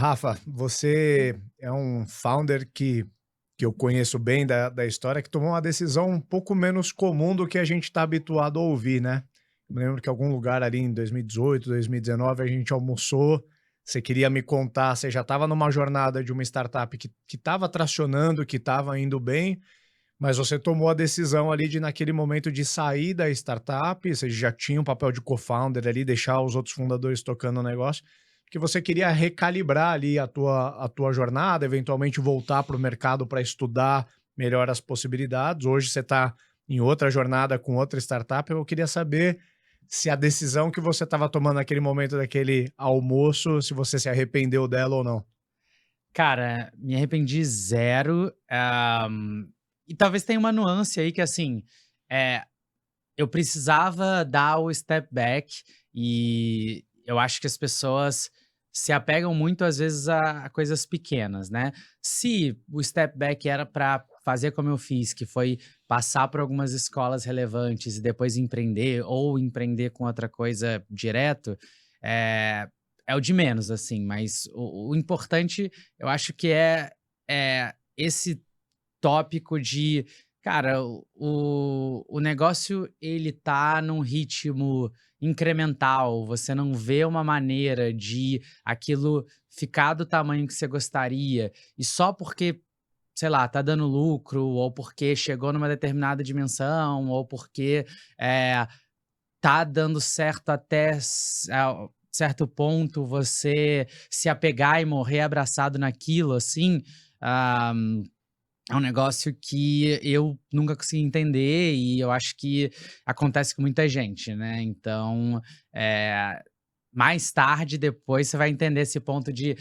Rafa, você é um founder que eu conheço bem da história, que tomou uma decisão um pouco menos comum do que a gente está habituado a ouvir, né? Eu me lembro que em algum lugar ali em 2018, 2019, a gente almoçou, você queria me contar, você já estava numa jornada de uma startup que estava tracionando, que estava indo bem, mas você tomou a decisão ali de, naquele momento, de sair da startup, você já tinha um papel de co-founder ali, deixar os outros fundadores tocando o negócio, que você queria recalibrar ali a tua jornada, eventualmente voltar para o mercado para estudar melhor as possibilidades. Hoje você está em outra jornada com outra startup. Eu queria saber se a decisão que você estava tomando naquele momento daquele almoço, se você se arrependeu dela ou não. Cara, me arrependi zero, e talvez tenha uma nuance aí que, assim, eh, eu precisava dar o step back, e eu acho que as pessoas se apegam muito, às vezes, a coisas pequenas, né. Se o step back era para fazer como eu fiz, que foi passar por algumas escolas relevantes e depois empreender, ou empreender com outra coisa direto, eh, é o de menos, assim, mas o importante eu acho que é esse tópico de, cara, o negócio ele tá num ritmo incremental, você não vê uma maneira de aquilo ficar do tamanho que você gostaria, e só porque, sei lá, tá dando lucro, ou porque chegou numa determinada dimensão, ou porque, eh, tá dando certo até certo ponto, você se apegar e morrer abraçado naquilo, assim, ah, é um negócio que eu nunca consegui entender, e eu acho que acontece com muita gente, né. Então, eh, mais tarde, depois, você vai entender esse ponto de,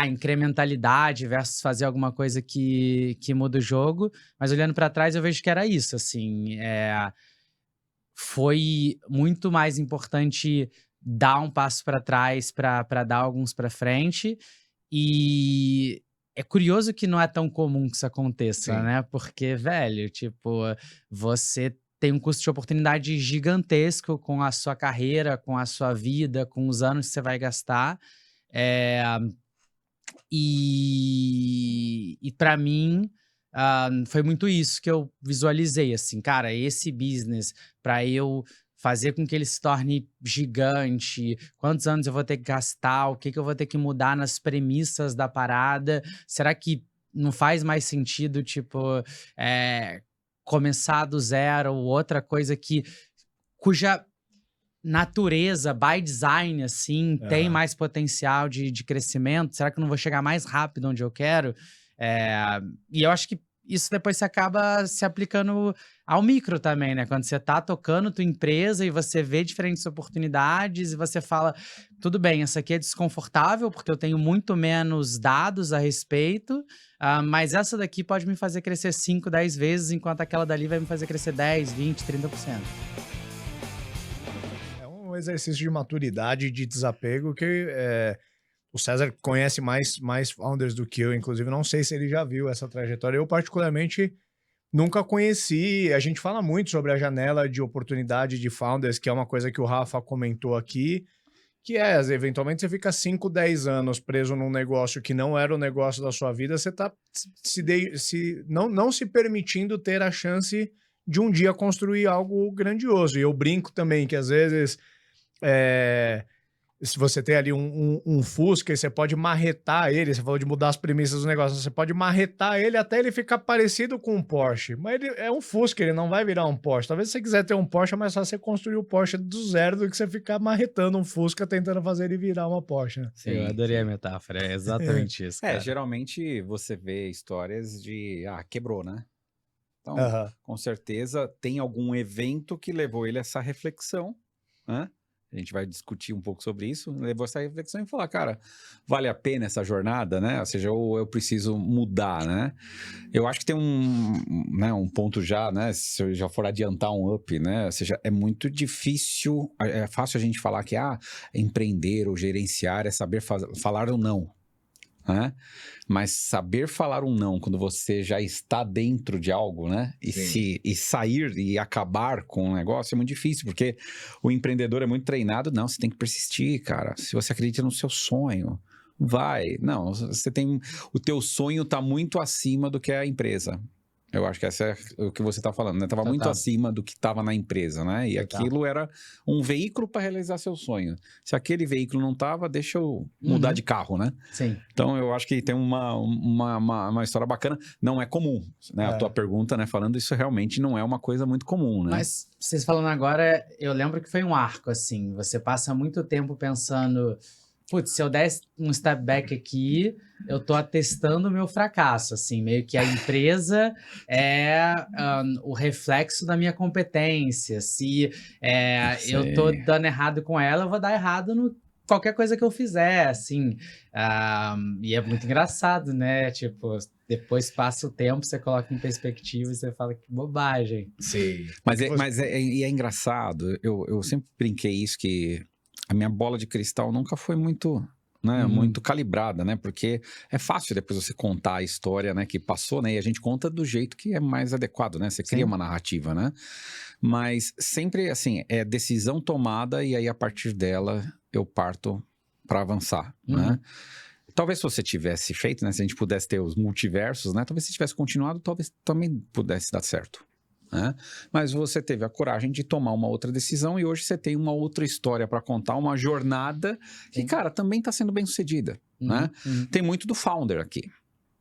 incrementalidade versus fazer alguma coisa que muda o jogo, mas olhando pra trás eu vejo que era isso, assim, foi muito mais importante dar um passo pra trás pra dar alguns pra frente, e é curioso que não é tão comum que isso aconteça, Sim. né, porque, velho, tipo, você tem um custo de oportunidade gigantesco com a sua carreira, com a sua vida, com os anos que você vai gastar, eh, e para mim, foi muito isso que eu visualizei, assim: "Cara, esse business, para eu fazer com que ele se torne gigante, quantos anos eu vou ter que gastar, o que que eu vou ter que mudar nas premissas da parada, será que não faz mais sentido, tipo, eh, começar do zero, outra coisa que cuja natureza, by design, assim, tem Aham. mais potencial de crescimento? Será que eu não vou chegar mais rápido onde eu quero?" E eu acho que isso depois você acaba se aplicando ao micro também, né, quando você tá tocando tua empresa e você vê diferentes oportunidades e você fala: "Tudo bem, essa aqui é desconfortável, porque eu tenho muito menos dados a respeito, mas essa daqui pode me fazer crescer 5, 10 vezes, enquanto aquela dali vai me fazer crescer 10, 20, 30%." É um exercício de maturidade e de desapego que o César conhece mais founders do que eu, inclusive. Não sei se ele já viu essa trajetória. Eu, particularmente, nunca conheci. A gente fala muito sobre a janela de oportunidade de founders, que é uma coisa que o Rafa comentou aqui, que eventualmente você fica 5, 10 anos preso num negócio que não era o negócio da sua vida, você está não se permitindo ter a chance de um dia construir algo grandioso. E eu brinco também que às vezes eh, se você tem ali um Fusca e você pode marretar ele, você falou de mudar as premissas do negócio, você pode marretar ele até ele ficar parecido com um Porsche, mas ele é um Fusca, ele não vai virar um Porsche. Talvez se você quiser ter um Porsche, é mais fácil você construir o Porsche do zero do que você ficar marretando um Fusca tentando fazer ele virar uma Porsche, né? Eu Sim, adorei a sim. metáfora, é exatamente isso, cara. Geralmente você vê histórias de, quebrou, né? Então, Aham. com certeza tem algum evento que levou ele a essa reflexão, né? A gente vai discutir um pouco sobre isso, levou essa reflexão e falar, cara, vale a pena essa jornada, né? Ou seja, ou eu preciso mudar, né? Eu acho que tem né, um ponto já, né? Se eu já for adiantar um up, né? Ou seja, é muito difícil, é fácil a gente falar que, empreender ou gerenciar é saber falar ou não, né? Mas saber falar um não quando você já está dentro de algo, né? Sim. E sair e acabar com o negócio é muito difícil, porque o empreendedor é muito treinado. Não, você tem que persistir, cara. Se você acredita no seu sonho, Vai. Não, você tem... O teu sonho tá muito acima do que é a empresa. Eu acho que essa é o que você tá falando, né? Tava muito Total. acima do que tava na empresa, né? E Total. aquilo era um veículo para realizar seu sonho. Se aquele veículo não tava, deixa eu mudar de carro, né? Sim. Então, eu acho que tem uma história bacana. Não é comum, né? A tua pergunta, né? Falando isso realmente não é uma coisa muito comum, né? Mas vocês falando agora, eu lembro que foi um arco, assim. Você passa muito tempo pensando, putz, se eu der um step back aqui, eu tô atestando o meu fracasso, assim. Meio que a empresa é o reflexo da minha competência. Se eu tô Sei. dando errado com ela, eu vou dar errado no qualquer coisa que eu fizer, assim. E é muito engraçado, né? Tipo, depois passa o tempo, você coloca em perspectiva e você fala que bobagem. Sim. Mas é engraçado. Eu sempre brinquei isso, que a minha bola de cristal nunca foi muito, né, muito calibrada, né? Porque é fácil depois você contar a história, né, que passou, né? E a gente conta do jeito que é mais adequado, né? Você cria uma narrativa, né? Mas sempre, assim, é decisão tomada e aí a partir dela eu parto para avançar, né? Talvez se você tivesse feito, né? Se a gente pudesse ter os multiversos, né? Talvez se tivesse continuado, talvez também pudesse dar certo. Né? Mas você teve a coragem de tomar uma outra decisão e hoje você tem uma outra história para contar, uma jornada que, cara, também está sendo bem sucedida. Né? Tem muito do founder aqui.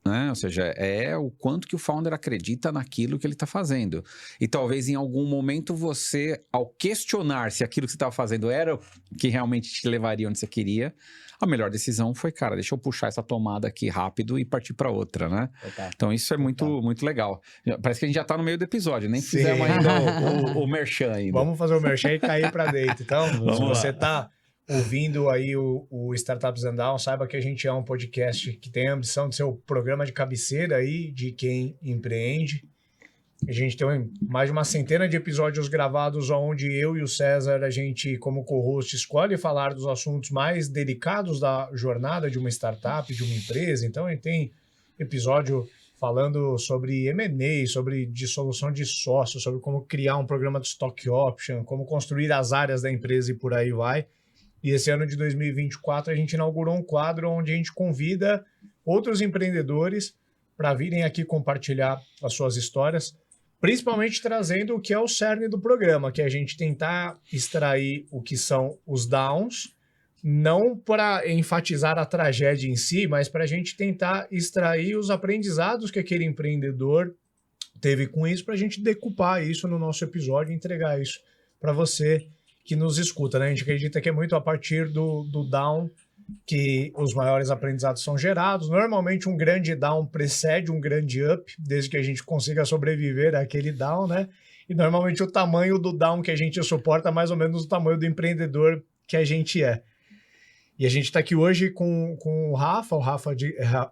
Né? Ou seja, é o quanto que o founder acredita naquilo que ele está fazendo. E talvez em algum momento você, ao questionar se aquilo que você estava fazendo era o que realmente te levaria onde você queria, a melhor decisão foi, cara, deixa eu puxar essa tomada aqui rápido e partir para outra, né? Então isso é muito, muito legal. Parece que a gente já está no meio do episódio, nem fizemos ainda o merchan ainda. Vamos fazer o merchan e cair para dentro. Então, se você está ouvindo aí o Startups and Down, saiba que a gente é um podcast que tem a ambição de ser o programa de cabeceira aí de quem empreende. A gente tem mais de uma centena de episódios gravados onde eu e o César, a gente, como co-host, escolhe falar dos assuntos mais delicados da jornada de uma startup, de uma empresa. Então, a gente tem episódio falando sobre M&A, sobre dissolução de sócios, sobre como criar um programa de stock option, como construir as áreas da empresa e por aí vai. E esse ano de 2024 a gente inaugurou um quadro onde a gente convida outros empreendedores para virem aqui compartilhar as suas histórias, principalmente trazendo o que é o cerne do programa, que é a gente tentar extrair o que são os downs, não para enfatizar a tragédia em si, mas para a gente tentar extrair os aprendizados que aquele empreendedor teve com isso, para a gente decupar isso no nosso episódio e entregar isso para você que nos escuta, né? A gente acredita que é muito a partir do down que os maiores aprendizados são gerados. Normalmente um grande down precede um grande up, desde que a gente consiga sobreviver àquele down, né? E normalmente o tamanho do down que a gente suporta é mais ou menos o tamanho do empreendedor que a gente é. E a gente está aqui hoje com o Rafa,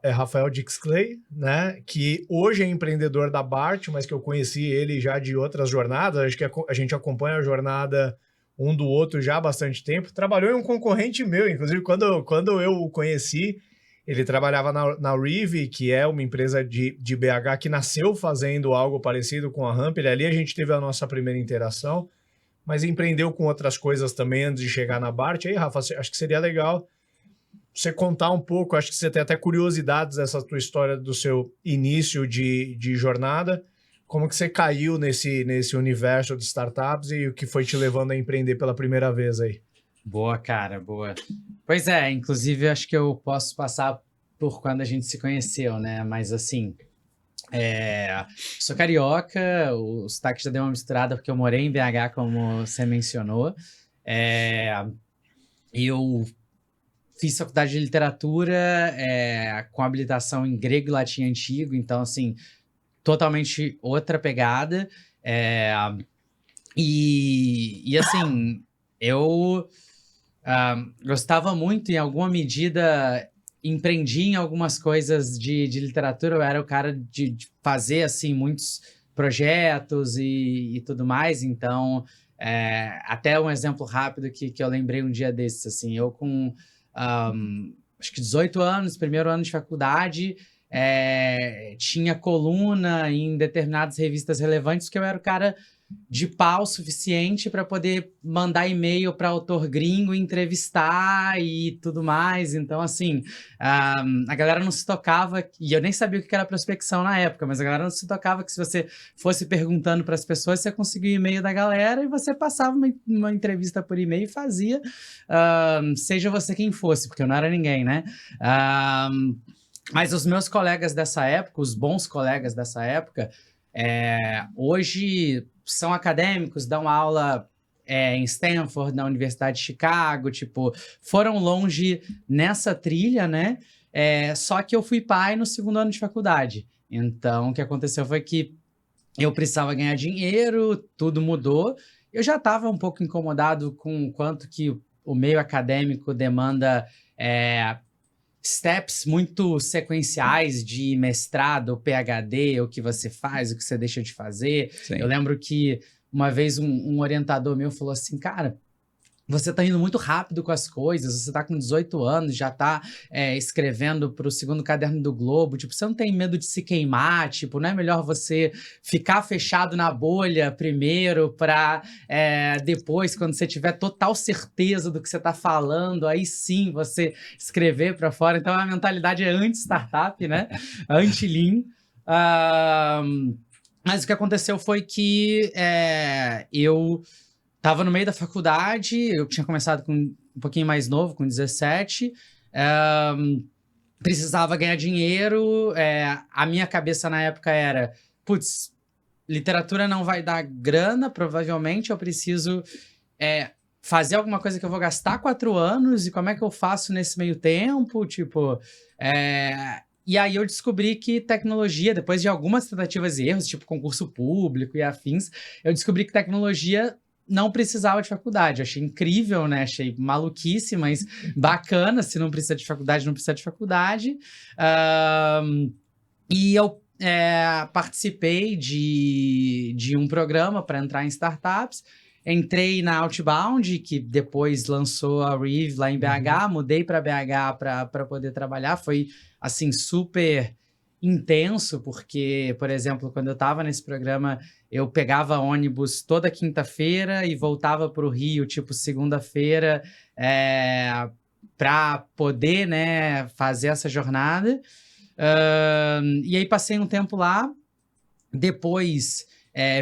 é Rafael Dix-Clay, né? Que hoje é empreendedor da BART, mas que eu conheci ele já de outras jornadas. Acho que a gente acompanha a jornada um do outro já há bastante tempo. Trabalhou em um concorrente meu, inclusive quando eu o conheci, ele trabalhava na Rive, que é uma empresa de BH que nasceu fazendo algo parecido com a Ramper. Ali a gente teve a nossa primeira interação, mas empreendeu com outras coisas também antes de chegar na BART. Aí, Rafa, acho que seria legal você contar um pouco, acho que você tem até curiosidades dessa tua história do seu início de jornada. Como que você caiu nesse universo de startups e o que foi te levando a empreender pela primeira vez aí? Boa, cara, boa. Pois é, inclusive acho que eu posso passar por quando a gente se conheceu, né? Mas assim, sou carioca, o sotaque já deu uma misturada porque eu morei em BH, como você mencionou. Eu fiz faculdade de literatura com habilitação em grego e latim antigo, então assim, totalmente outra pegada. E assim, eu gostava muito, em alguma medida, empreendi em algumas coisas de literatura. Eu era o cara de fazer assim, muitos projetos e tudo mais. Então, até um exemplo rápido que eu lembrei um dia desses. Assim, eu com acho que 18 anos, primeiro ano de faculdade, tinha coluna em determinadas revistas relevantes, que eu era o cara de pau suficiente para poder mandar e-mail para autor gringo, entrevistar e tudo mais. Então, assim, a galera não se tocava, e eu nem sabia o que era prospecção na época, mas a galera não se tocava que se você fosse perguntando para as pessoas, você conseguia o e-mail da galera e você passava uma entrevista por e-mail e fazia, seja você quem fosse, porque eu não era ninguém, né? Mas os meus colegas dessa época, os bons colegas dessa época, hoje são acadêmicos, dão aula em Stanford, na Universidade de Chicago, tipo, foram longe nessa trilha, né? Só que eu fui pai no segundo ano de faculdade. Então, o que aconteceu foi que eu precisava ganhar dinheiro, tudo mudou. Eu já estava um pouco incomodado com o quanto que o meio acadêmico demanda steps muito sequenciais de mestrado, PhD, o que você faz, o que você deixa de fazer. Sim. Eu lembro que uma vez um orientador meu falou assim, cara, você tá indo muito rápido com as coisas, você tá com 18 anos, já tá escrevendo pro segundo caderno do Globo, tipo, você não tem medo de se queimar, tipo, não é melhor você ficar fechado na bolha primeiro pra depois, quando você tiver total certeza do que você tá falando, aí sim você escrever pra fora. Então a mentalidade é anti-startup, né? Anti-lean. Mas o que aconteceu foi que eu tava no meio da faculdade, eu tinha começado com um pouquinho mais novo, com 17, precisava ganhar dinheiro, a minha cabeça na época era, putz, literatura não vai dar grana, provavelmente eu preciso fazer alguma coisa que eu vou gastar 4 anos, e como é que eu faço nesse meio tempo, tipo... E aí eu descobri que tecnologia, depois de algumas tentativas e erros, tipo concurso público e afins, eu descobri que tecnologia não precisava de faculdade. Eu achei incrível, né? Achei maluquice, mas bacana. Se não precisa de faculdade, não precisa de faculdade. E eu participei de um programa para entrar em startups. Entrei na Outbound, que depois lançou a Reeve lá em BH. Mudei para BH para poder trabalhar. Foi, assim, super intenso, porque, por exemplo, quando eu estava nesse programa, eu pegava ônibus toda quinta-feira e voltava para o Rio, tipo, segunda-feira, para poder, né, fazer essa jornada. E aí passei um tempo lá, depois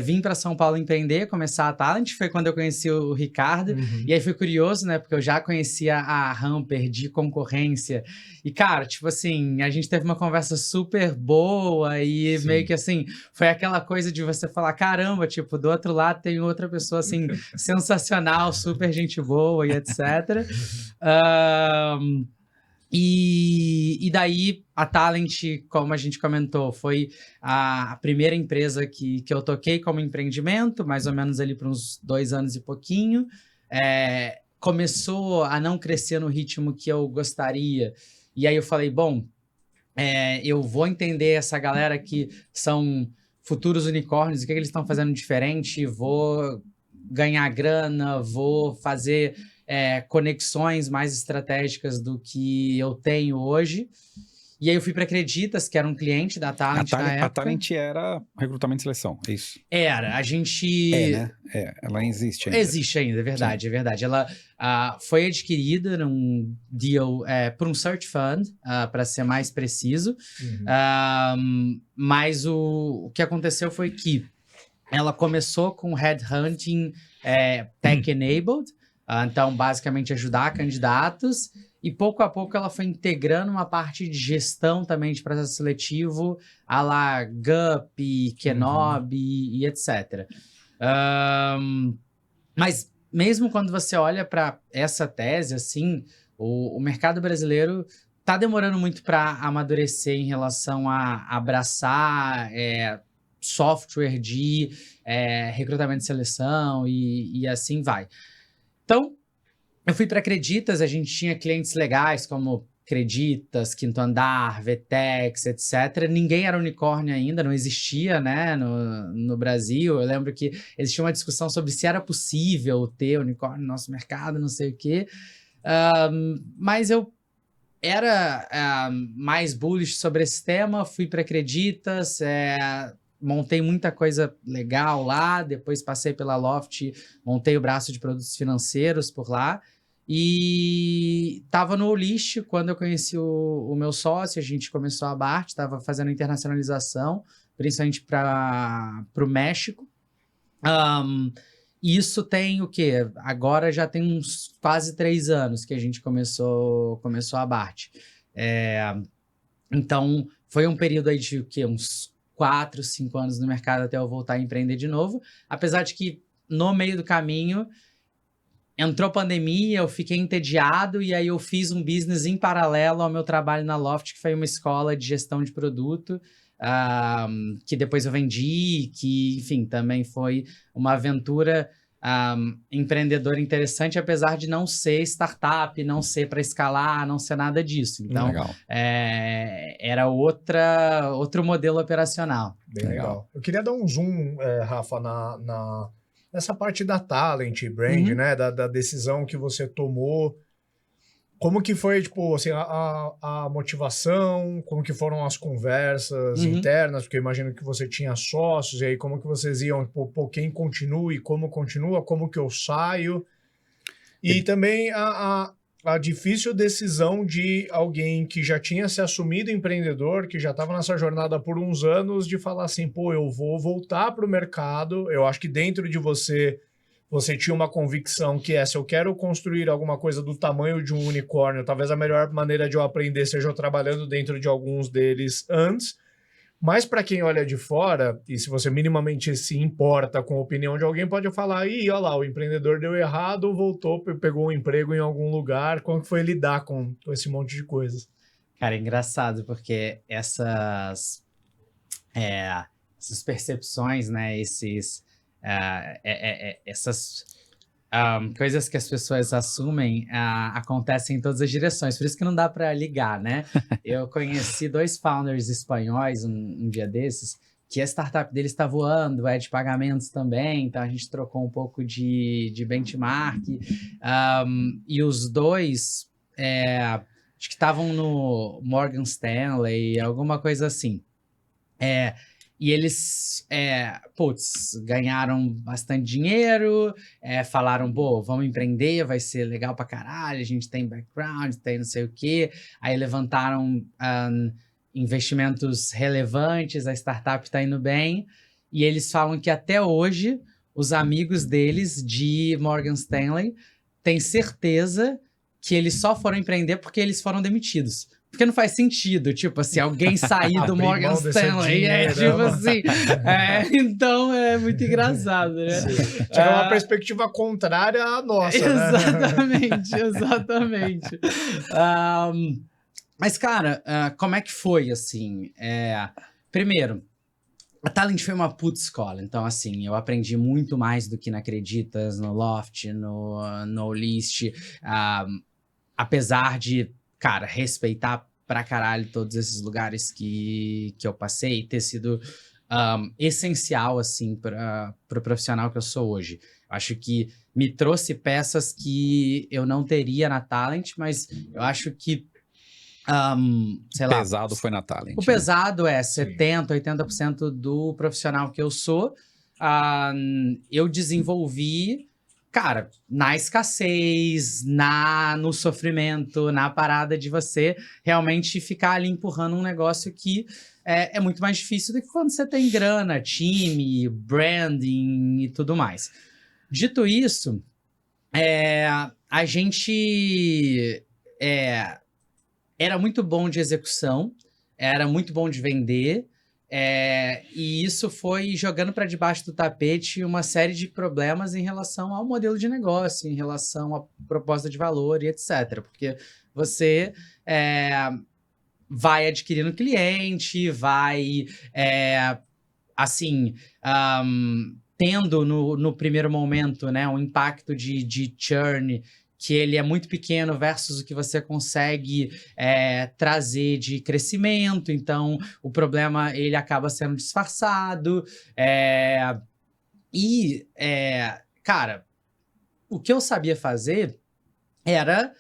vim para São Paulo empreender, começar a Talent, foi quando eu conheci o Ricardo, e aí foi curioso, né, porque eu já conhecia a Hamper de concorrência, e cara, tipo assim, a gente teve uma conversa super boa, e Sim. meio que assim, foi aquela coisa de você falar, caramba, tipo, do outro lado tem outra pessoa, assim, sensacional, super gente boa, e etc. E daí, a Talent, como a gente comentou, foi a primeira empresa que eu toquei como empreendimento, mais ou menos ali por uns 2 anos e pouquinho. Começou a não crescer no ritmo que eu gostaria. E aí eu falei, bom, eu vou entender essa galera que são futuros unicórnios, o que eles estão fazendo diferente, vou ganhar grana, vou fazer conexões mais estratégicas do que eu tenho hoje. E aí eu fui para Acreditas, que era um cliente da Talent na época. A Talent era recrutamento e seleção, é isso? Era, a gente... né? Ela existe ainda. Existe ainda, é verdade, é verdade. Ela foi adquirida num deal por um search fund, para ser mais preciso. Mas o que aconteceu foi que ela começou com headhunting tech-enabled, então basicamente ajudar candidatos, e pouco a pouco ela foi integrando uma parte de gestão também de processo seletivo, à la Gup, Kenobi e etc. Mas mesmo quando você olha para essa tese, assim, o mercado brasileiro está demorando muito para amadurecer em relação a abraçar software de recrutamento e seleção e assim vai. Então, eu fui para Acreditas, a gente tinha clientes legais como Acreditas, Quinto Andar, Vetex, etc. Ninguém era unicórnio ainda, não existia, né, no Brasil. Eu lembro que existia uma discussão sobre se era possível ter unicórnio no nosso mercado, não sei o quê. Mas eu era mais bullish sobre esse tema, fui para Acreditas, montei muita coisa legal lá, depois passei pela Loft, montei o braço de produtos financeiros por lá, e tava no Olist quando eu conheci o meu sócio, a gente começou a Bart, tava fazendo internacionalização, principalmente para o México. Isso tem o quê? Agora já tem uns quase 3 anos que a gente começou a Bart. Então, foi um período aí de o quê? Uns 4, 5 anos no mercado até eu voltar a empreender de novo. Apesar de que no meio do caminho entrou pandemia, eu fiquei entediado e aí eu fiz um business em paralelo ao meu trabalho na Loft, que foi uma escola de gestão de produto, que depois eu vendi, que, enfim, também foi uma aventura empreendedora interessante, apesar de não ser startup, não ser para escalar, não ser nada disso. Então, Legal. era outro modelo operacional. Bem legal. Eu queria dar um zoom, Rafa, nessa parte da talent, brand, né? Da decisão que você tomou. Como que foi, tipo, assim, a motivação? Como que foram as conversas internas? Porque eu imagino que você tinha sócios, e aí como que vocês iam, pô, quem continua e como continua? Como que eu saio? E também a difícil decisão de alguém que já tinha se assumido empreendedor, que já estava nessa jornada por uns anos, de falar assim, pô, eu vou voltar para o mercado. Eu acho que dentro de você tinha uma convicção que se eu quero construir alguma coisa do tamanho de um unicórnio, talvez a melhor maneira de eu aprender seja eu trabalhando dentro de alguns deles antes. Mas para quem olha de fora, e se você minimamente se importa com a opinião de alguém, pode falar, olha lá, o empreendedor deu errado, voltou, pegou um emprego em algum lugar. Como que foi lidar com esse monte de coisas? Cara, é engraçado, porque essas percepções, né, essas coisas que as pessoas assumem acontecem em todas as direções, por isso que não dá para ligar, né? Eu conheci 2 founders espanhóis um dia desses, que a startup deles está voando, de pagamentos também, então a gente trocou um pouco de benchmark, e os 2 acho que estavam no Morgan Stanley, alguma coisa assim. E eles, ganharam bastante dinheiro, falaram, pô, vamos empreender, vai ser legal pra caralho, a gente tem background, tem não sei o quê. Aí levantaram investimentos relevantes, a startup tá indo bem. E eles falam que até hoje, os amigos deles de Morgan Stanley têm certeza que eles só foram empreender porque eles foram demitidos. Porque não faz sentido, tipo assim, alguém sair do Morgan Stanley. Tipo assim. Então é muito engraçado, né? Tinha uma perspectiva contrária à nossa, exatamente, né? Exatamente. Mas, cara, como é que foi, assim? Primeiro, a Talent foi uma puta escola. Então, assim, eu aprendi muito mais do que na Acreditas, no Loft, no List. Apesar de, cara, respeitar pra caralho todos esses lugares que eu passei, ter sido essencial, assim, pro profissional que eu sou hoje. Eu acho que me trouxe peças que eu não teria na Talent, mas eu acho que, sei lá... O pesado foi na Talent. O pesado 70%, 80% do profissional que eu sou. Eu desenvolvi... Cara, na escassez, no sofrimento, na parada de você realmente ficar ali empurrando um negócio que é muito mais difícil do que quando você tem grana, time, branding e tudo mais. Dito isso, a gente era muito bom de execução, era muito bom de vender, e isso foi jogando para debaixo do tapete uma série de problemas em relação ao modelo de negócio, em relação à proposta de valor e etc. Porque você vai adquirindo cliente, vai, tendo no primeiro momento, né, um impacto de churn que ele é muito pequeno versus o que você consegue trazer de crescimento. Então, o problema ele acaba sendo disfarçado. Cara, o que eu sabia fazer era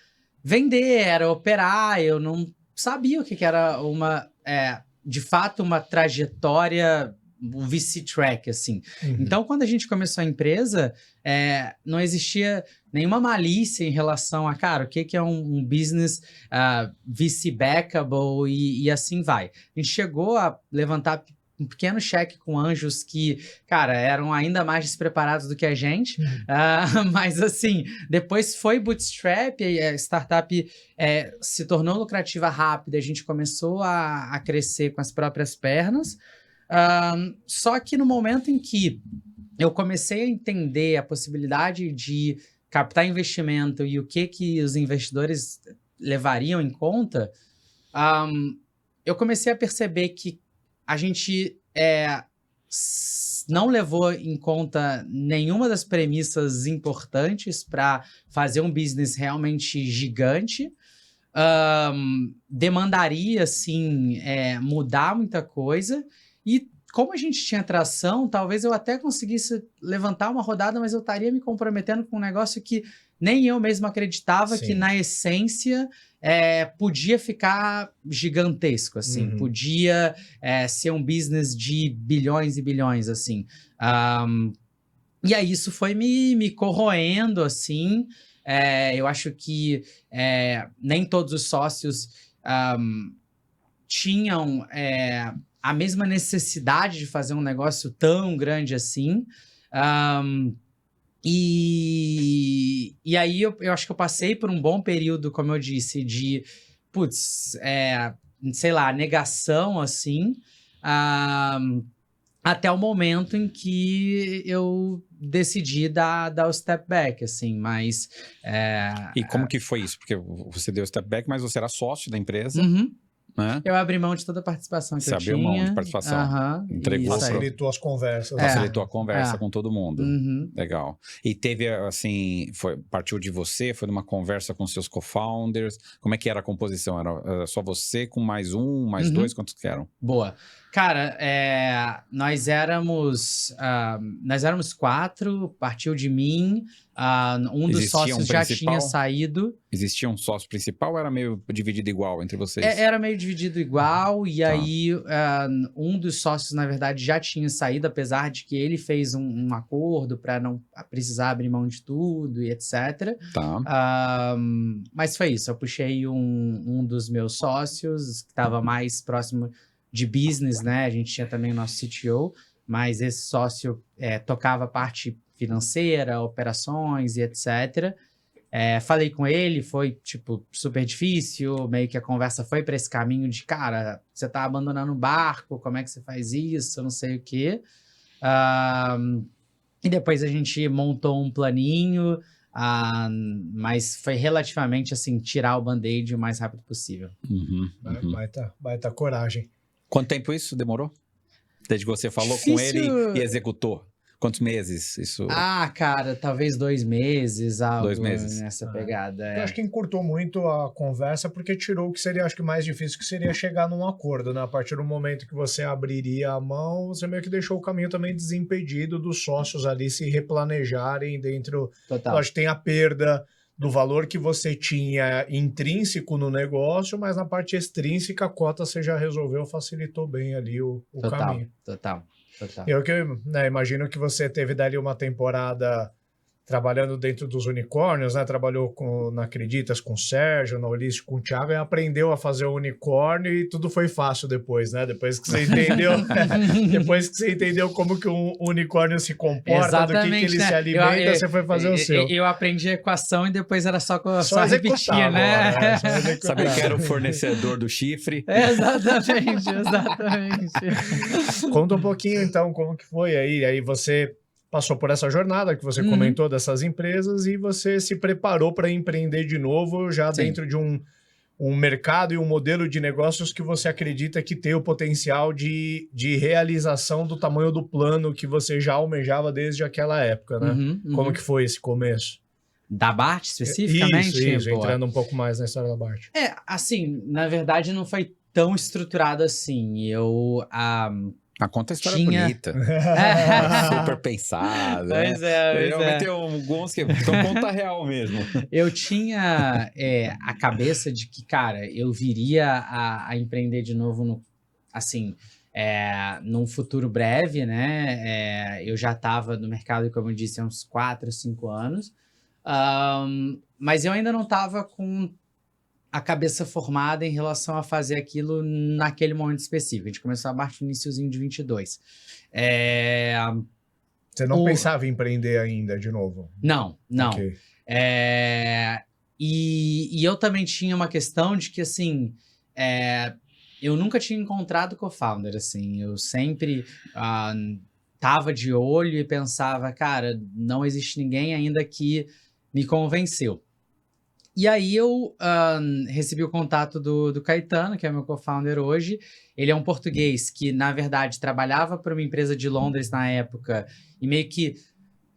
vender, era operar. Eu não sabia o que era de fato, uma trajetória o VC track, assim. Uhum. Então, quando a gente começou a empresa, não existia nenhuma malícia em relação a, cara, o que é um business VC backable e assim vai. A gente chegou a levantar um pequeno cheque com anjos que, cara, eram ainda mais despreparados do que a gente. Mas, assim, depois foi bootstrap, e a startup se tornou lucrativa rápida, a gente começou a crescer com as próprias pernas. Só que no momento em que eu comecei a entender a possibilidade de captar investimento e o que os investidores levariam em conta, eu comecei a perceber que a gente não levou em conta nenhuma das premissas importantes para fazer um business realmente gigante. Demandaria, assim, mudar muita coisa. E como a gente tinha tração, talvez eu até conseguisse levantar uma rodada, mas eu estaria me comprometendo com um negócio que nem eu mesmo acreditava que, na essência, podia ficar gigantesco, assim. Podia ser um business de bilhões e bilhões, assim. E aí isso foi me corroendo, assim. Eu acho que nem todos os sócios tinham a mesma necessidade de fazer um negócio tão grande assim. E aí eu acho que eu passei por um bom período, como eu disse, de, sei lá, negação, assim, até o momento em que eu decidi dar o step back, assim, mas... E como que foi isso? Porque você deu o step back, mas você era sócio da empresa, Uhum. né? Eu abri mão de toda a participação que Você eu abriu tinha. mão de participação. Entregou isso aí. Facilitou as conversas. Facilitou a conversa com todo mundo. Uhum. Legal. E teve, assim, partiu de você? Foi numa conversa com seus co-founders? Como é que era a composição? Era só você com mais um, mais dois? Quantos que eram? Boa. Cara, nós éramos 4, partiu de mim, um dos sócios já tinha saído. Existia um sócio principal ou era meio dividido igual entre vocês? Era meio dividido igual, e aí um dos sócios, na verdade, já tinha saído, apesar de que ele fez um acordo para não precisar abrir mão de tudo e etc. Tá. Mas foi isso, eu puxei um dos meus sócios, que estava mais próximo de business, né? A gente tinha também o nosso CTO, mas esse sócio tocava a parte financeira, operações e etc. Falei com ele, foi, tipo, super difícil, meio que a conversa foi para esse caminho de, cara, você tá abandonando o barco, como é que você faz isso, não sei o quê. E depois a gente montou um planinho, mas foi relativamente, assim, tirar o band-aid o mais rápido possível. Baita coragem. Quanto tempo isso demorou? Desde que você falou com ele e executou? Quantos meses isso? Cara, talvez 2 meses, algo 2 meses. nessa pegada. Eu acho que encurtou muito a conversa, porque tirou o que seria, acho que mais difícil, que seria chegar num acordo, né? A partir do momento que você abriria a mão, você meio que deixou o caminho também desimpedido dos sócios ali se replanejarem dentro... Total. Eu acho que tem a perda do valor que você tinha intrínseco no negócio, mas na parte extrínseca a cota você já resolveu, facilitou bem ali o caminho. Total. Eu imagino que você teve dali uma temporada trabalhando dentro dos unicórnios, né? Trabalhou na Acreditas com o Sérgio, na Ulisses com o Thiago, e aprendeu a fazer o unicórnio e tudo foi fácil depois, né? Depois que você entendeu, como que um unicórnio se comporta, exatamente, do que ele né? se alimenta, você foi fazer o seu. Eu aprendi a equação e depois era só repetir, agora, né? Sabia que era o fornecedor do chifre. Exatamente. Conta um pouquinho, então, como que foi aí. Aí você passou por essa jornada que você comentou dessas empresas e você se preparou para empreender de novo já dentro de um mercado e um modelo de negócios que você acredita que tem o potencial de realização do tamanho do plano que você já almejava desde aquela época, né? Como que foi esse começo? Da BART, especificamente? Isso, entrando um pouco mais na história da BART. Assim, na verdade não foi tão estruturado assim. Conta a história bonita. Super pensada. Pois Realmente tem alguns que são conta real mesmo. Eu tinha a cabeça de que, cara, eu viria a empreender de novo assim, num futuro breve, né? Eu já estava no mercado, como eu disse, há uns 4, 5 anos. Mas eu ainda não estava com a cabeça formada em relação a fazer aquilo naquele momento específico. A gente começou a partir do iniciozinho de 22. Você não pensava em empreender ainda, de novo? Não. Ok. E eu também tinha uma questão de que, assim, eu nunca tinha encontrado co-founder, assim. Eu sempre tava de olho e pensava, cara, não existe ninguém ainda que me convenceu. E aí eu recebi o contato do Caetano, que é meu co-founder hoje. Ele é um português que, na verdade, trabalhava para uma empresa de Londres na época e meio que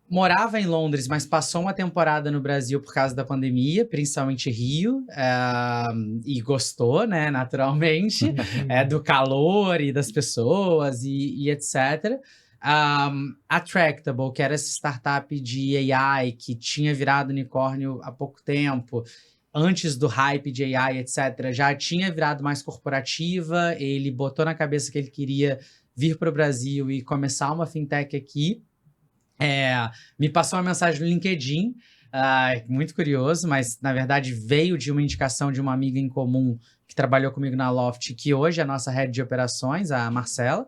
morava em Londres, mas passou uma temporada no Brasil por causa da pandemia, principalmente Rio, e gostou, né, naturalmente, do calor e das pessoas e etc. A Tractable, que era essa startup de AI que tinha virado unicórnio há pouco tempo, antes do hype de AI, etc., já tinha virado mais corporativa. Ele botou na cabeça que ele queria vir para o Brasil e começar uma fintech aqui. Me passou uma mensagem no LinkedIn, muito curioso, mas na verdade veio de uma indicação de uma amiga em comum que trabalhou comigo na Loft, que hoje é a nossa head de operações, a Marcela.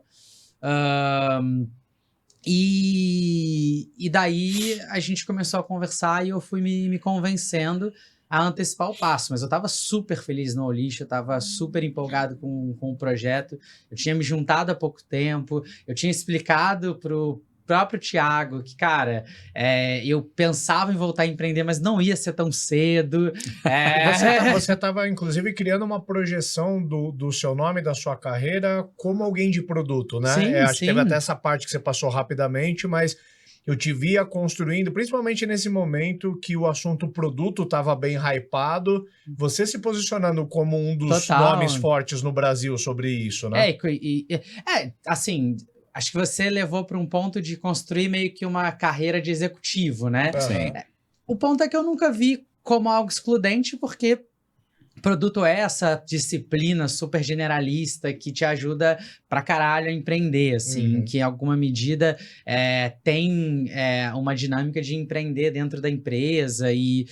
E daí a gente começou a conversar e eu fui me convencendo a antecipar o passo, mas eu estava super feliz no Olixo, eu estava super empolgado com o projeto, eu tinha me juntado há pouco tempo, eu tinha explicado pro próprio Thiago que, cara, eu pensava em voltar a empreender, mas não ia ser tão cedo. Você estava, inclusive, criando uma projeção do seu nome, da sua carreira, como alguém de produto, né? Sim, Acho que teve sim. até essa parte que você passou rapidamente, mas eu te via construindo, principalmente nesse momento que o assunto produto estava bem hypado, você se posicionando como um dos Total. nomes fortes no Brasil sobre isso, né? Assim, acho que você levou para um ponto de construir meio que uma carreira de executivo, né? Sim. O ponto é que eu nunca vi como algo excludente, porque produto é essa disciplina super generalista que te ajuda pra caralho a empreender, assim, que em alguma medida tem uma dinâmica de empreender dentro da empresa e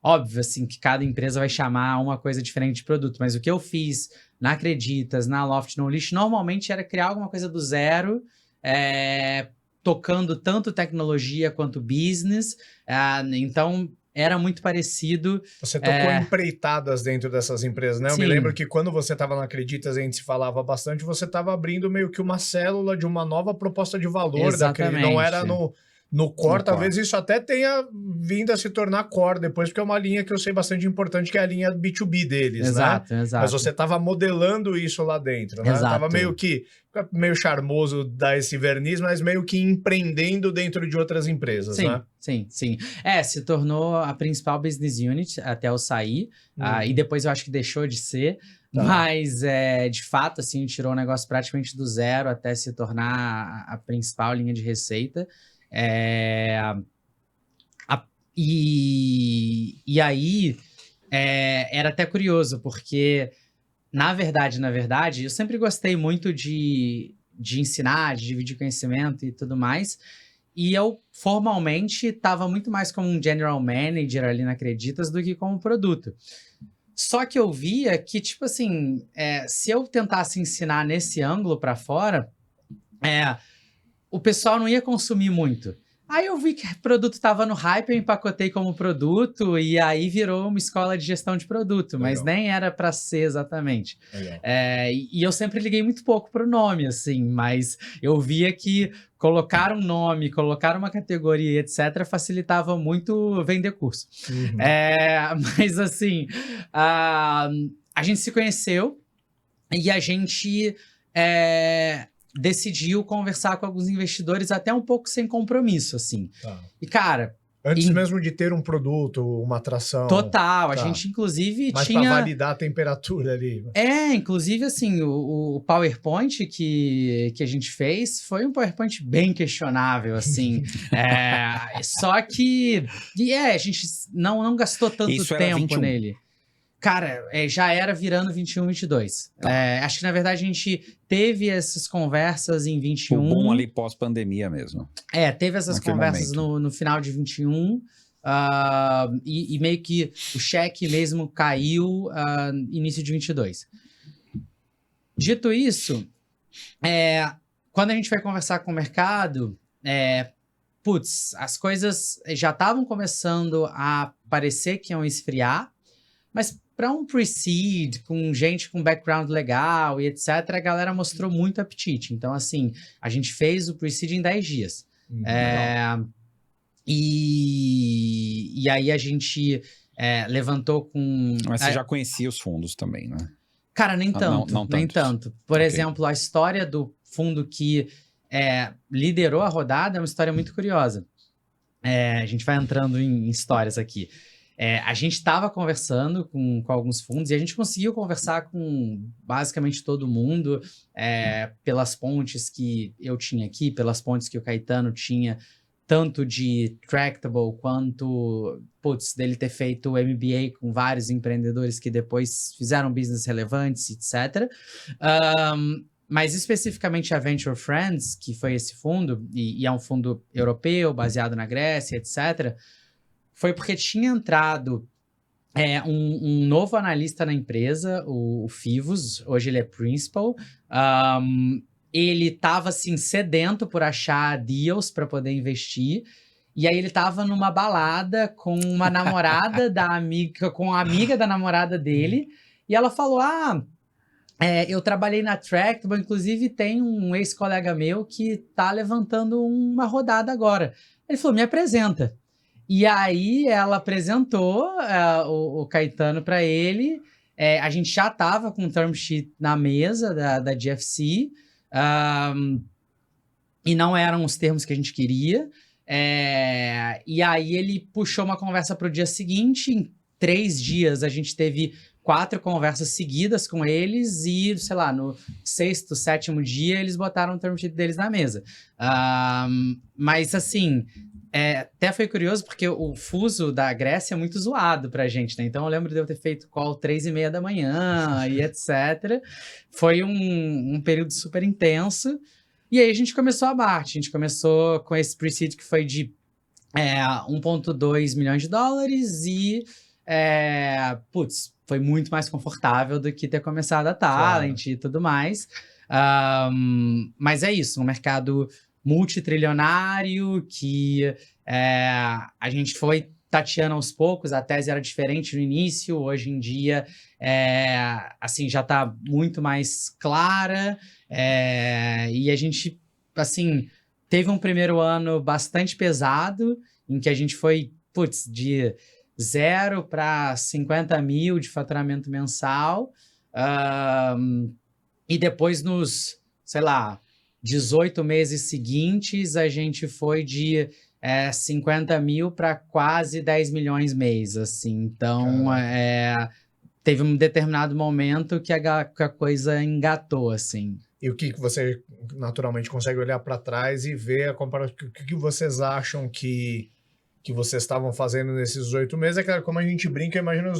óbvio, assim, que cada empresa vai chamar uma coisa diferente de produto, mas o que eu fiz na Acreditas, na Loft, no Olixo, normalmente era criar alguma coisa do zero, tocando tanto tecnologia quanto business, então era muito parecido. Você tocou empreitadas dentro dessas empresas, né? Eu me Sim. lembro que quando você estava na Acreditas, a gente se falava bastante, você estava abrindo meio que uma célula de uma nova proposta de valor da Acreditas. Não era no core, talvez isso até tenha vindo a se tornar core depois, porque é uma linha que eu sei bastante importante, que é a linha B2B deles, Exato. Mas você estava modelando isso lá dentro, né? Exato. Tava meio charmoso dar esse verniz, mas meio que empreendendo dentro de outras empresas, né? Sim. Se tornou a principal business unit até eu sair, e depois eu acho que deixou de ser, mas de fato, assim, tirou o negócio praticamente do zero até se tornar a principal linha de receita. E aí era até curioso, porque na verdade, eu sempre gostei muito de ensinar, de dividir conhecimento e tudo mais. E eu, formalmente, estava muito mais como um general manager ali na Acreditas do que como produto. Só que eu via que, tipo assim, se eu tentasse ensinar nesse ângulo para fora, o pessoal não ia consumir muito. Aí eu vi que o produto estava no hype, eu empacotei como produto e aí virou uma escola de gestão de produto, mas nem era para ser exatamente. E eu sempre liguei muito pouco pro nome, assim, mas eu via que colocar um nome, colocar uma categoria, etc., facilitava muito vender curso. Mas assim, a gente se conheceu e a gente decidiu conversar com alguns investidores até um pouco sem compromisso, assim. E, cara... Antes mesmo de ter um produto, uma atração... Total, a gente inclusive mas tinha... para validar a temperatura ali. Inclusive, assim, o PowerPoint que a gente fez foi um PowerPoint bem questionável, assim. Só que... a gente não gastou tanto tempo nele. Cara, já era virando 21, 22. Tá. Acho que, na verdade, a gente teve essas conversas em O 21. bom ali pós-pandemia mesmo. Teve essas Naquele conversas momento. no final de 21. E meio que o cheque mesmo caiu início de 22. Dito isso, quando a gente vai conversar com o mercado, as coisas já estavam começando a parecer que iam esfriar, mas para um pre-seed, com gente com background legal e etc., a galera mostrou muito apetite. Então, assim, a gente fez o pre-seed em 10 dias. E aí a gente levantou com... Mas você já conhecia os fundos também, né? Cara, nem tanto, não nem tantos. tanto. Por Ok. exemplo, a história do fundo que liderou a rodada é uma história muito curiosa. A gente vai entrando em histórias aqui. A gente estava conversando com alguns fundos e a gente conseguiu conversar com basicamente todo mundo pelas pontes que eu tinha aqui, pelas pontes que o Caetano tinha, tanto de Tractable quanto, dele ter feito o MBA com vários empreendedores que depois fizeram business relevantes, etc. Mas especificamente a Venture Friends, que foi esse fundo, e é um fundo europeu, baseado na Grécia, etc., foi porque tinha entrado um novo analista na empresa, o Fivos, hoje ele é Principal. Ele estava assim, sedento por achar deals para poder investir. E aí ele estava numa balada com uma namorada da amiga, com a amiga da namorada dele. E ela falou: eu trabalhei na Tractable, inclusive tem um ex-colega meu que tá levantando uma rodada agora. Ele falou: me apresenta. E aí ela apresentou o Caetano para ele. A gente já estava com o term sheet na mesa da GFC. E não eram os termos que a gente queria. E aí ele puxou uma conversa para o dia seguinte. Em 3 dias a gente teve 4 conversas seguidas com eles e, sei lá, no 6º, 7º dia eles botaram o term sheet deles na mesa. Mas assim, até foi curioso porque o fuso da Grécia é muito zoado pra gente, né? Então eu lembro de eu ter feito call 3:30 da manhã e etc. Foi um período super intenso. E aí a gente começou a Bart. A gente começou com esse pre-seed que foi de 1,2 milhões de dólares e foi muito mais confortável do que ter começado a Talent e tudo mais. Mas é isso, um mercado multitrilionário que a gente foi tateando aos poucos. A tese era diferente no início, hoje em dia assim, já está muito mais clara. E a gente, assim, teve um primeiro ano bastante pesado, em que a gente foi, de 0 para 50 mil de faturamento mensal. E depois nos, sei lá, 18 meses seguintes, a gente foi de 50 mil para quase 10 milhões mês, assim. Então, teve um determinado momento que a coisa engatou, assim. E o que você naturalmente consegue olhar para trás e ver a comparação? O que vocês acham que vocês estavam fazendo nesses 18 meses? É claro, como a gente brinca, imagina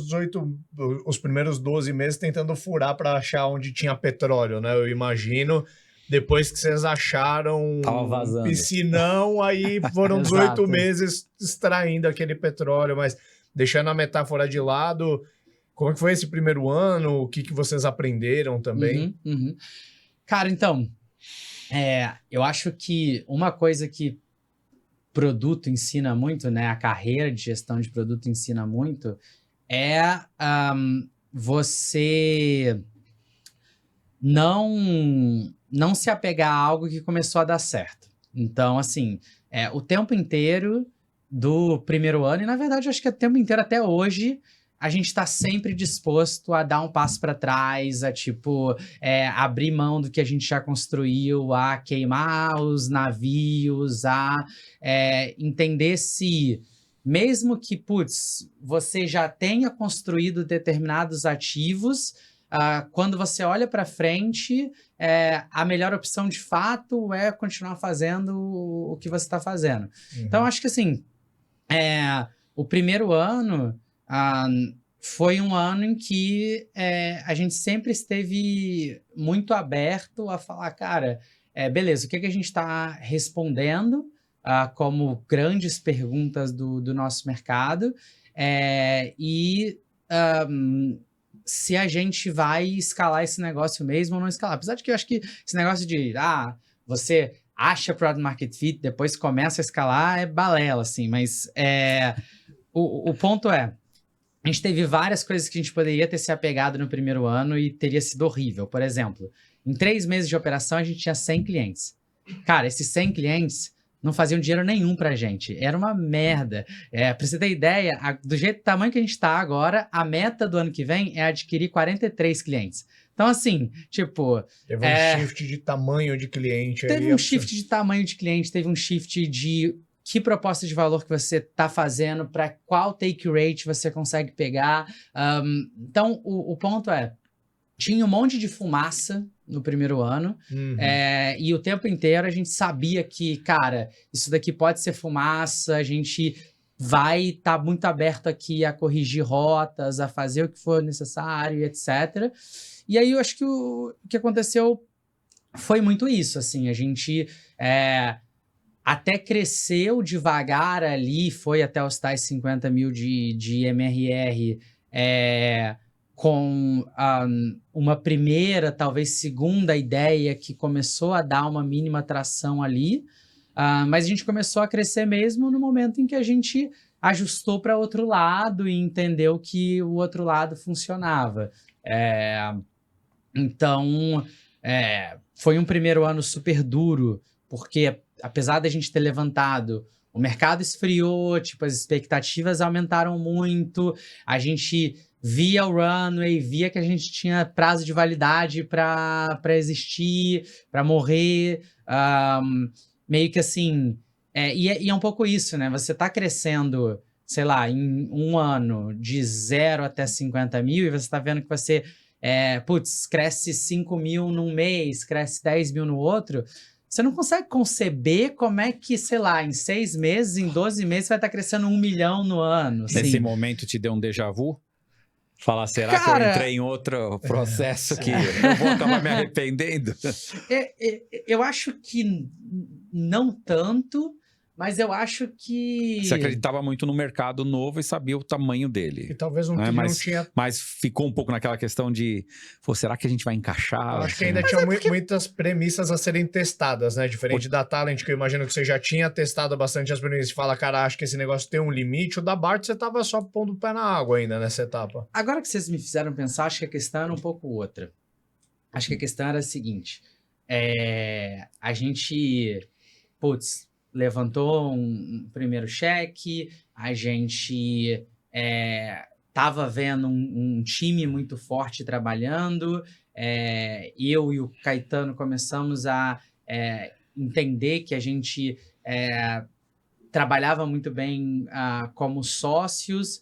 os primeiros 12 meses tentando furar para achar onde tinha petróleo, né? Eu imagino, depois que vocês acharam Tava vazando. piscinão, aí foram 18 meses extraindo aquele petróleo, mas deixando a metáfora de lado, como que foi esse primeiro ano? O que vocês aprenderam também? Cara, então, eu acho que uma coisa que produto ensina muito, né? A carreira de gestão de produto ensina muito, você não se apegar a algo que começou a dar certo. Então, assim, o tempo inteiro do primeiro ano, e na verdade eu acho que o tempo inteiro até hoje, a gente está sempre disposto a dar um passo para trás, a abrir mão do que a gente já construiu, a queimar os navios, a entender se, mesmo que, você já tenha construído determinados ativos, quando você olha para frente, a melhor opção de fato é continuar fazendo o que você está fazendo. Então, acho que assim, o primeiro ano, foi um ano em que a gente sempre esteve muito aberto a falar, cara, beleza, o que a gente está respondendo como grandes perguntas do nosso mercado e se a gente vai escalar esse negócio mesmo ou não escalar. Apesar de que eu acho que esse negócio de, você acha Product Market Fit, depois começa a escalar, é balela, assim, mas o ponto é, a gente teve várias coisas que a gente poderia ter se apegado no primeiro ano e teria sido horrível. Por exemplo, em 3 meses de operação, a gente tinha 100 clientes. Cara, esses 100 clientes não faziam dinheiro nenhum pra gente. Era uma merda. Pra você ter ideia, do jeito do tamanho que a gente tá agora, a meta do ano que vem é adquirir 43 clientes. Então, assim, tipo... Teve um shift de tamanho de cliente. Teve um shift de tamanho de cliente, teve um shift de que proposta de valor que você está fazendo, para qual take rate você consegue pegar. Então, o ponto é, tinha um monte de fumaça no primeiro ano, e o tempo inteiro a gente sabia que, cara, isso daqui pode ser fumaça, a gente vai estar muito aberto aqui a corrigir rotas, a fazer o que for necessário, etc. E aí eu acho que o que aconteceu foi muito isso, assim, a gente até cresceu devagar ali, foi até os tais 50 mil de MRR, com uma primeira, talvez segunda ideia que começou a dar uma mínima tração ali, mas a gente começou a crescer mesmo no momento em que a gente ajustou para outro lado e entendeu que o outro lado funcionava. Então, foi um primeiro ano super duro, porque apesar da gente ter levantado, o mercado esfriou, tipo, as expectativas aumentaram muito, a gente via o runway, via que a gente tinha prazo de validade para existir, para morrer, meio que assim... E é um pouco isso, né? Você tá crescendo, sei lá, em um ano de 0 até 50 mil e você tá vendo que você... cresce 5 mil num mês, cresce 10 mil no outro, você não consegue conceber como é que, sei lá, em 6 meses, em 12 meses, você vai estar crescendo 1 milhão no ano. Nesse assim. momento te deu um déjà vu? Falar, será Cara, que eu entrei em outro processo que eu vou acabar me arrependendo? Eu acho que não tanto, mas eu acho que... Você acreditava muito no mercado novo e sabia o tamanho dele. E talvez não tinha... Mas ficou um pouco naquela questão de, será que a gente vai encaixar? Eu acho que ainda tinha muitas premissas a serem testadas, né? Diferente da Talent, que eu imagino que você já tinha testado bastante as premissas e fala, cara, acho que esse negócio tem um limite. O da Bart, você tava só pondo o pé na água ainda nessa etapa. Agora que vocês me fizeram pensar, acho que a questão era um pouco outra. Acho que a questão era a seguinte. A gente... levantou um primeiro cheque, a gente estava vendo um time muito forte trabalhando, eu e o Caetano começamos a entender que a gente trabalhava muito bem como sócios,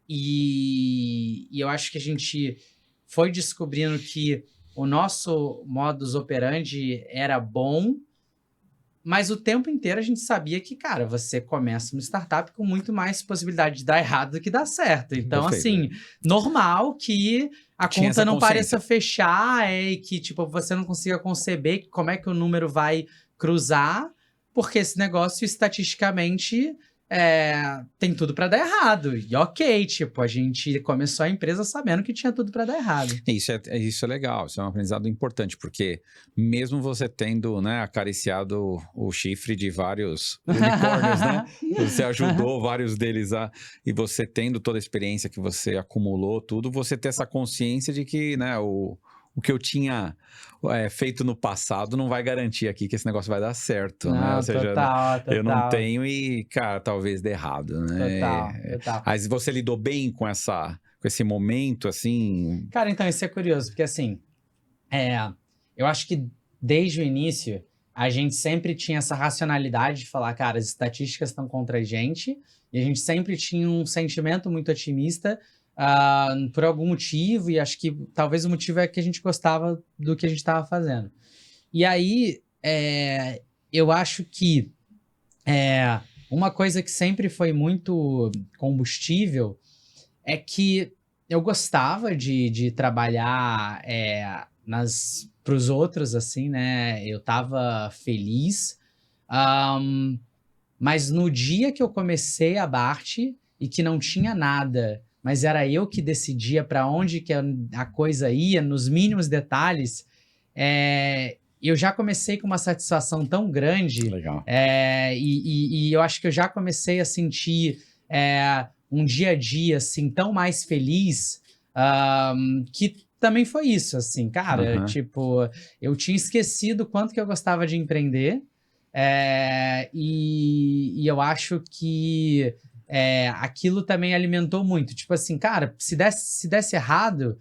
e eu acho que a gente foi descobrindo que o nosso modus operandi era bom, mas o tempo inteiro a gente sabia que, cara, você começa uma startup com muito mais possibilidade de dar errado do que dar certo. Então, assim, normal que a conta não pareça fechar e que, tipo, você não consiga conceber como é que o número vai cruzar, porque esse negócio, estatisticamente, tem tudo para dar errado. E ok, tipo, a gente começou a empresa sabendo que tinha tudo para dar errado. Isso é legal, isso é um aprendizado importante, porque mesmo você tendo, né, acariciado o chifre de vários unicórnios, né? Você ajudou vários deles e você tendo toda a experiência que você acumulou, tudo, você ter essa consciência de que, né, o que eu tinha feito no passado não vai garantir aqui que esse negócio vai dar certo, não, né? Ou seja, total. Eu não tenho e, cara, talvez dê errado, né? Total. Mas você lidou bem com esse momento, assim? Cara, então, isso é curioso, porque assim, eu acho que desde o início, a gente sempre tinha essa racionalidade de falar, cara, as estatísticas estão contra a gente, e a gente sempre tinha um sentimento muito otimista, por algum motivo, e acho que talvez o motivo é que a gente gostava do que a gente estava fazendo. E aí, eu acho que uma coisa que sempre foi muito combustível é que eu gostava de trabalhar para os outros, assim, né? Eu tava feliz. Mas no dia que eu comecei a Bart e que não tinha nada, mas era eu que decidia para onde que a coisa ia, nos mínimos detalhes, eu já comecei com uma satisfação tão grande. Legal. E eu acho que eu já comecei a sentir um dia a dia assim tão mais feliz, que também foi isso, assim, cara. Uhum. Tipo, eu tinha esquecido o quanto que eu gostava de empreender. E eu acho que aquilo também alimentou muito. Tipo assim, cara, se desse errado,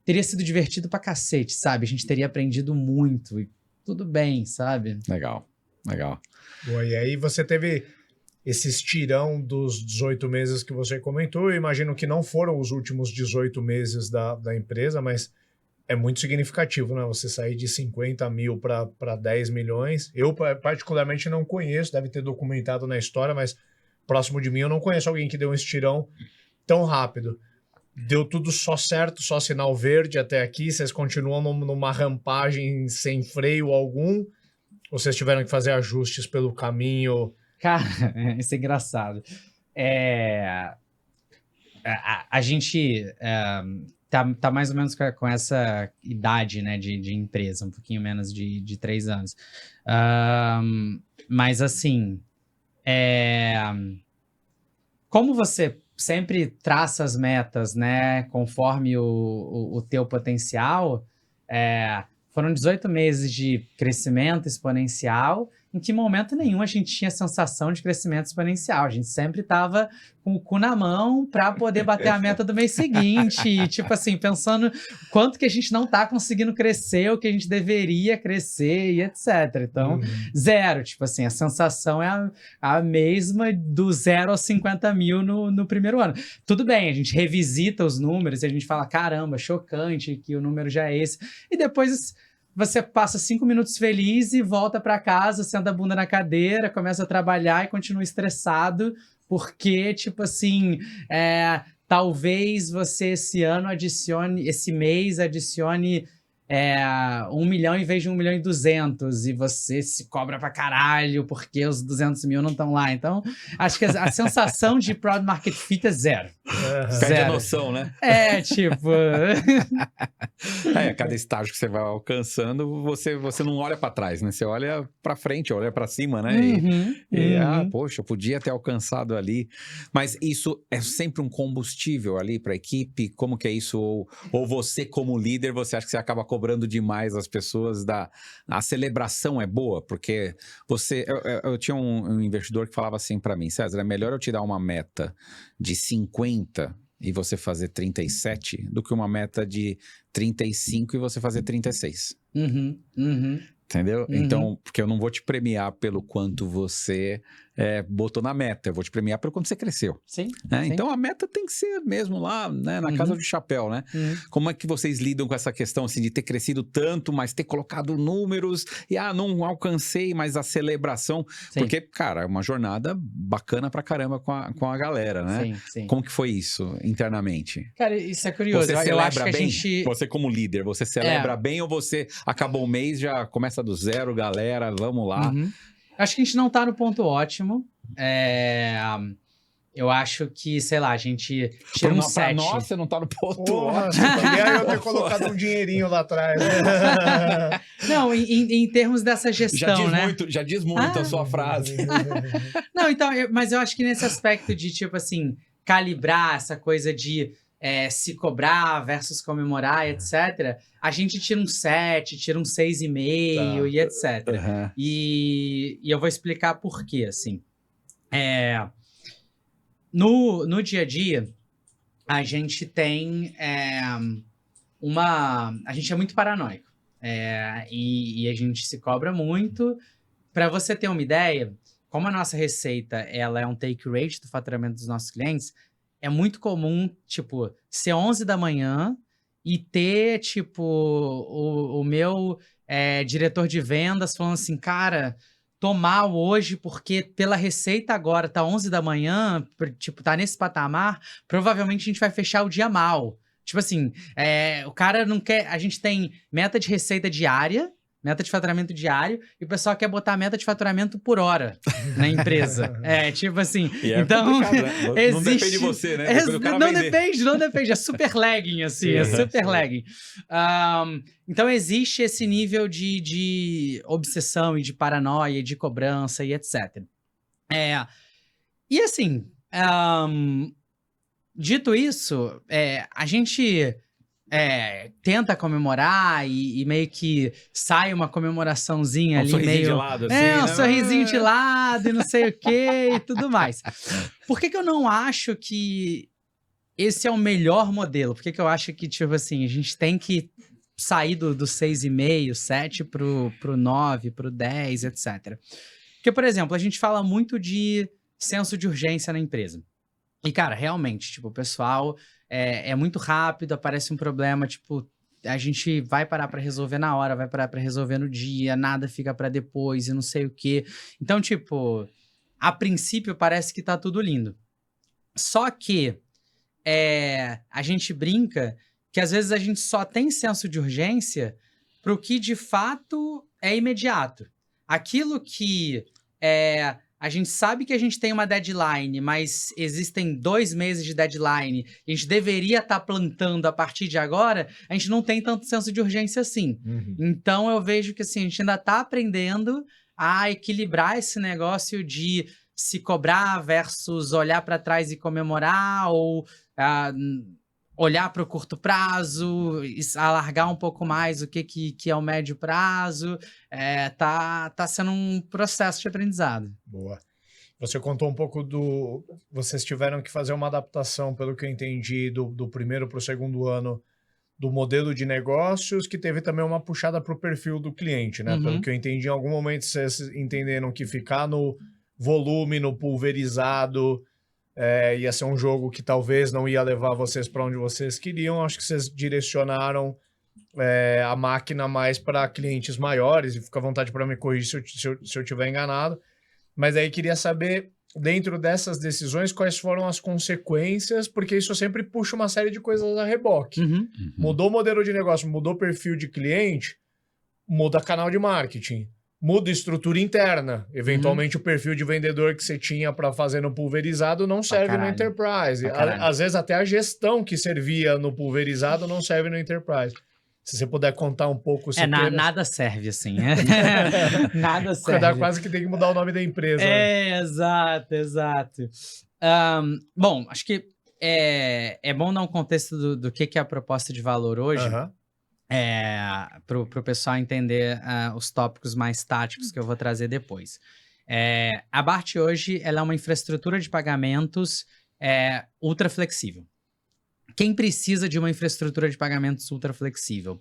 teria sido divertido pra cacete, sabe? A gente teria aprendido muito e tudo bem, sabe? Legal, legal. Boa, e aí você teve esse estirão dos 18 meses que você comentou. Eu imagino que não foram os últimos 18 meses da empresa, mas é muito significativo, né? Você sair de 50 mil para 10 milhões. Eu, particularmente, não conheço, deve ter documentado na história, mas próximo de mim eu não conheço alguém que deu um estirão tão rápido. Deu tudo só certo, só sinal verde até aqui? Vocês continuam numa rampagem sem freio algum? Ou vocês tiveram que fazer ajustes pelo caminho? Cara, isso é engraçado. A gente tá mais ou menos com essa idade, né, de empresa, um pouquinho menos de 3 anos. Mas assim, como você sempre traça as metas, né, conforme o teu potencial, foram 18 meses de crescimento exponencial, em que momento nenhum a gente tinha sensação de crescimento exponencial. A gente sempre estava com o cu na mão para poder bater a meta do mês seguinte, e, tipo assim, pensando quanto que a gente não tá conseguindo crescer, o que a gente deveria crescer e etc. Então, zero, tipo assim, a sensação é a mesma do 0 aos 50 mil no primeiro ano. Tudo bem, a gente revisita os números e a gente fala, caramba, chocante que o número já é esse. E depois você passa 5 minutos feliz e volta para casa, senta a bunda na cadeira, começa a trabalhar e continua estressado, porque, tipo assim, talvez você esse mês adicione 1 milhão em vez de 1.200.000 e você se cobra pra caralho porque os 200 mil não estão lá. Então, acho que a sensação de Product Market Fit é zero. Perde a noção, né? Tipo... Cada estágio que você vai alcançando, você não olha para trás, né? Você olha para frente, olha para cima, né? Poxa, eu podia ter alcançado ali. Mas isso é sempre um combustível ali para a equipe? Como que é isso? Ou você, como líder, você acha que você acaba cobrando demais as pessoas? A celebração é boa? Porque eu tinha um investidor que falava assim para mim, César, é melhor eu te dar uma meta de 50 e você fazer 37 do que uma meta de 35 e você fazer 36. Entendeu? Então, porque eu não vou te premiar pelo quanto você botou na meta, eu vou te premiar pelo quanto você cresceu. Sim, né? sim. Então, a meta tem que ser mesmo lá, né, na casa do chapéu, né? Como é que vocês lidam com essa questão, assim, de ter crescido tanto, mas ter colocado números e, não alcancei, mas a celebração, Sim. Porque, cara, é uma jornada bacana pra caramba com a galera, né? Sim, sim. Como que foi isso internamente? Cara, isso é curioso. Você eu celebra acho que a bem? gente... Você como líder, você celebra bem ou você acabou o mês, já começa do zero, galera, vamos lá? Acho que a gente não tá no ponto ótimo. Eu acho que, sei lá, a gente tira um 7. Pra nós, você não tá no ponto Porra, ótimo. queria eu ter colocado um dinheirinho lá atrás. Não, em termos dessa gestão, né? Já diz muito a sua frase. Não, então, mas eu acho que nesse aspecto de, tipo assim, calibrar essa coisa de se cobrar versus comemorar, etc., a gente tira um 7, tira um 6,5 e etc. E eu vou explicar por quê, assim. No dia a dia, a gente tem a gente é muito paranoico. E a gente se cobra muito. Para você ter uma ideia, como a nossa receita ela é um take rate do faturamento dos nossos clientes, é muito comum, tipo, ser 11 da manhã e ter, tipo, o meu diretor de vendas falando assim, cara, tô mal hoje porque pela receita agora tá 11 da manhã, tipo, tá nesse patamar, provavelmente a gente vai fechar o dia mal. Tipo assim, o cara não quer... A gente tem meta de receita diária, meta de faturamento diário, e o pessoal quer botar a meta de faturamento por hora na empresa. Tipo assim, E então... complicado, né? Não depende de você, né? Depende do cara não vender. não depende. É super lagging, assim, é super lagging. Então existe esse nível de obsessão e de paranoia, e de cobrança e etc. E assim, dito isso, a gente... tenta comemorar e meio que sai uma comemoraçãozinha ali, sorrisinho meio... de lado, assim, um né? sorrisinho de lado e não sei o quê e tudo mais. Por que eu não acho que esse é o melhor modelo? Por que eu acho que, tipo assim, a gente tem que sair do 6,5, 7 pro 9, pro 10, etc. Porque, por exemplo, a gente fala muito de senso de urgência na empresa. E, cara, realmente, tipo, o pessoal é muito rápido, aparece um problema, tipo, a gente vai parar pra resolver na hora, vai parar pra resolver no dia, nada fica pra depois e não sei o quê. Então, tipo, a princípio parece que tá tudo lindo. Só que a gente brinca que às vezes a gente só tem senso de urgência pro que de fato é imediato. Aquilo que a gente sabe que a gente tem uma deadline, mas existem 2 meses de deadline, e a gente deveria estar plantando a partir de agora, a gente não tem tanto senso de urgência assim. Então eu vejo que assim, a gente ainda está aprendendo a equilibrar esse negócio de se cobrar versus olhar para trás e comemorar, ou olhar para o curto prazo, alargar um pouco mais o que é o médio prazo. Tá sendo um processo de aprendizado. Boa. Você contou um pouco vocês tiveram que fazer uma adaptação, pelo que eu entendi, do primeiro para o segundo ano do modelo de negócios, que teve também uma puxada para o perfil do cliente, né? Pelo que eu entendi, em algum momento vocês entenderam que ficar no volume, no pulverizado, ia ser um jogo que talvez não ia levar vocês para onde vocês queriam. Acho que vocês direcionaram a máquina mais para clientes maiores, e fica à vontade para me corrigir se eu estiver enganado. Mas aí queria saber, dentro dessas decisões, quais foram as consequências, porque isso sempre puxa uma série de coisas a reboque. Mudou o modelo de negócio, mudou o perfil de cliente, muda canal de marketing, muda estrutura interna. Eventualmente, o perfil de vendedor que você tinha para fazer no pulverizado não serve no Enterprise. Às vezes, até a gestão que servia no pulverizado não serve no Enterprise. Se você puder contar um pouco... Nada serve, assim. Nada serve. Dá quase que tem que mudar o nome da empresa. Exato. Bom, acho que é bom dar um contexto do que é a proposta de valor hoje, para o pessoal entender os tópicos mais táticos que eu vou trazer depois. A Bart hoje ela é uma infraestrutura de pagamentos ultra flexível. Quem precisa de uma infraestrutura de pagamentos ultra flexível?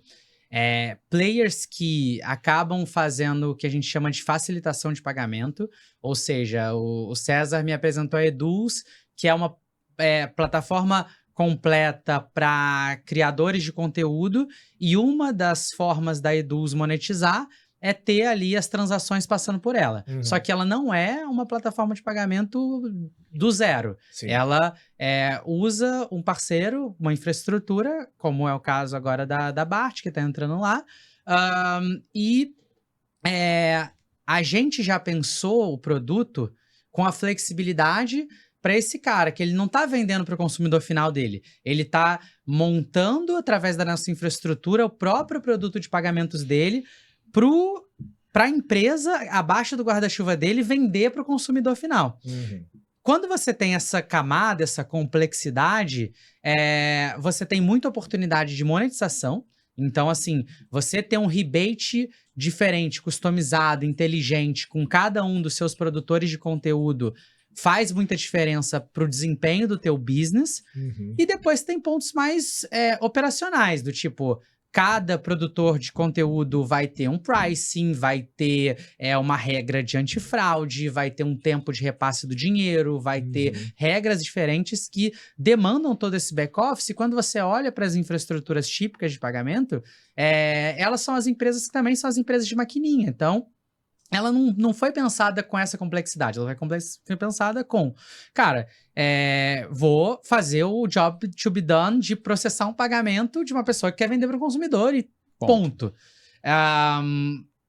Players que acabam fazendo o que a gente chama de facilitação de pagamento, ou seja, o César me apresentou a Eduz, que é uma plataforma completa para criadores de conteúdo, e uma das formas da Eduz monetizar é ter ali as transações passando por ela. Só que ela não é uma plataforma de pagamento do zero. Sim. Ela usa um parceiro, uma infraestrutura, como é o caso agora da Bart, que está entrando lá, e a gente já pensou o produto com a flexibilidade para esse cara, que ele não está vendendo para o consumidor final dele. Ele está montando, através da nossa infraestrutura, o próprio produto de pagamentos dele, para a empresa, abaixo do guarda-chuva dele, vender para o consumidor final. Quando você tem essa camada, essa complexidade, você tem muita oportunidade de monetização. Então, assim, você ter um rebate diferente, customizado, inteligente, com cada um dos seus produtores de conteúdo, faz muita diferença para o desempenho do teu business. E depois tem pontos mais operacionais, do tipo... Cada produtor de conteúdo vai ter um pricing, vai ter uma regra de antifraude, vai ter um tempo de repasse do dinheiro, vai ter regras diferentes que demandam todo esse back-office. E quando você olha para as infraestruturas típicas de pagamento, elas são as empresas que também são as empresas de maquininha. Então, ela não foi pensada com essa complexidade. Ela foi pensada com, cara, vou fazer o job to be done de processar um pagamento de uma pessoa que quer vender para o consumidor e ponto.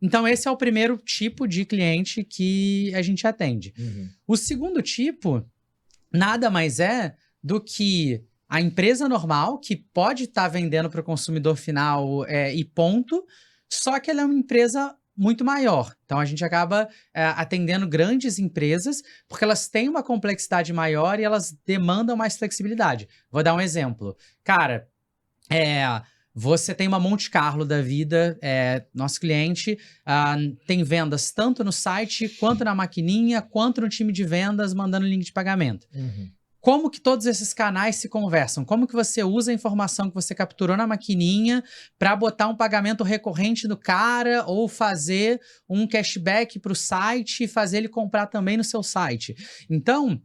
Então, esse é o primeiro tipo de cliente que a gente atende. O segundo tipo nada mais é do que a empresa normal, que pode estar vendendo para o consumidor final e ponto, só que ela é uma empresa muito maior. Então, a gente acaba atendendo grandes empresas, porque elas têm uma complexidade maior e elas demandam mais flexibilidade. Vou dar um exemplo. Cara, você tem uma Monte Carlo da vida, nosso cliente tem vendas tanto no site, quanto na maquininha, quanto no time de vendas, mandando link de pagamento. Como que todos esses canais se conversam? Como que você usa a informação que você capturou na maquininha para botar um pagamento recorrente no cara ou fazer um cashback para o site e fazer ele comprar também no seu site? Então,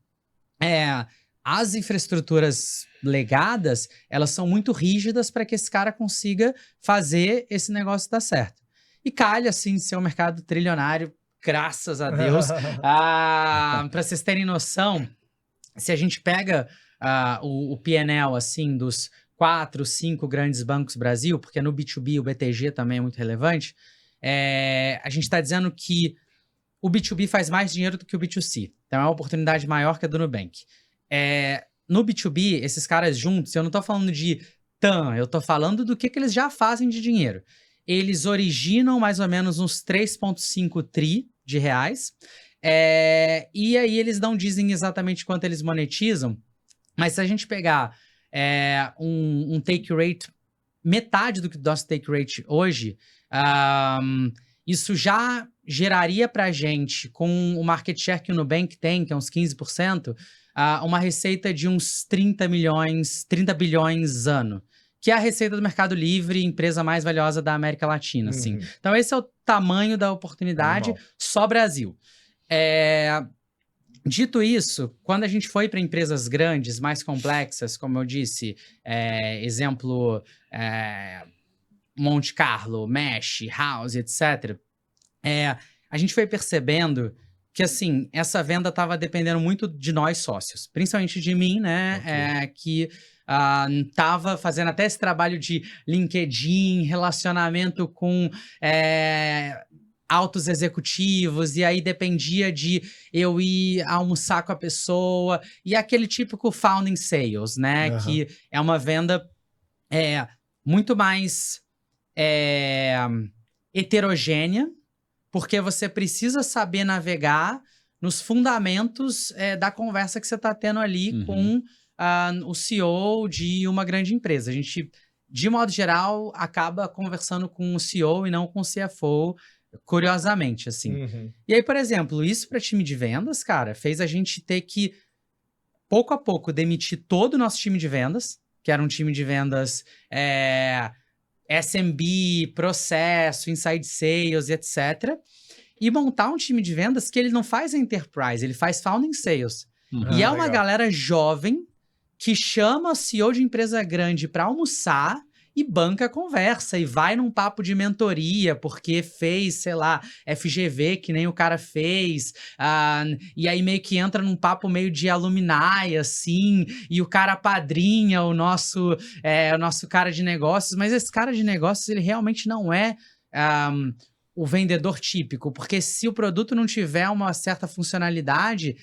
as infraestruturas legadas, elas são muito rígidas para que esse cara consiga fazer esse negócio dar certo. E calha, assim, ser um mercado trilionário, graças a Deus. Para vocês terem noção, se a gente pega o P&L, assim, dos 4, 5 grandes bancos Brasil, porque no B2B o BTG também é muito relevante, a gente está dizendo que o B2B faz mais dinheiro do que o B2C. Então é uma oportunidade maior que a do Nubank. No B2B, esses caras juntos, eu não estou falando de TAM, eu estou falando do que eles já fazem de dinheiro. Eles originam mais ou menos uns 3,5 tri de reais, e aí eles não dizem exatamente quanto eles monetizam, mas se a gente pegar um take rate, metade do nosso take rate hoje, isso já geraria para a gente, com o market share que o Nubank tem, que é uns 15%, uma receita de uns 30 bilhões ano, que é a receita do Mercado Livre, empresa mais valiosa da América Latina, assim. Então esse é o tamanho da oportunidade, só Brasil. Dito isso, quando a gente foi para empresas grandes, mais complexas, como eu disse, exemplo, Monte Carlo, Mesh, House, etc., a gente foi percebendo que, assim, essa venda estava dependendo muito de nós sócios, principalmente de mim, né, que estava fazendo até esse trabalho de LinkedIn, relacionamento com altos executivos, e aí dependia de eu ir almoçar com a pessoa, e aquele típico founding sales, né, que é uma venda muito mais heterogênea, porque você precisa saber navegar nos fundamentos da conversa que você está tendo ali com o CEO de uma grande empresa. A gente, de modo geral, acaba conversando com o CEO e não com o CFO, curiosamente, assim. E aí, por exemplo, isso para time de vendas, cara, fez a gente ter que, pouco a pouco, demitir todo o nosso time de vendas, que era um time de vendas SMB, processo, inside sales, etc. E montar um time de vendas que ele não faz enterprise, ele faz founding sales. E é uma galera jovem que chama o CEO de empresa grande para almoçar e banca a conversa, e vai num papo de mentoria, porque fez, sei lá, FGV, que nem o cara fez, e aí meio que entra num papo meio de alumni, assim, e o cara padrinha o nosso cara de negócios, mas esse cara de negócios, ele realmente não é o vendedor típico, porque se o produto não tiver uma certa funcionalidade,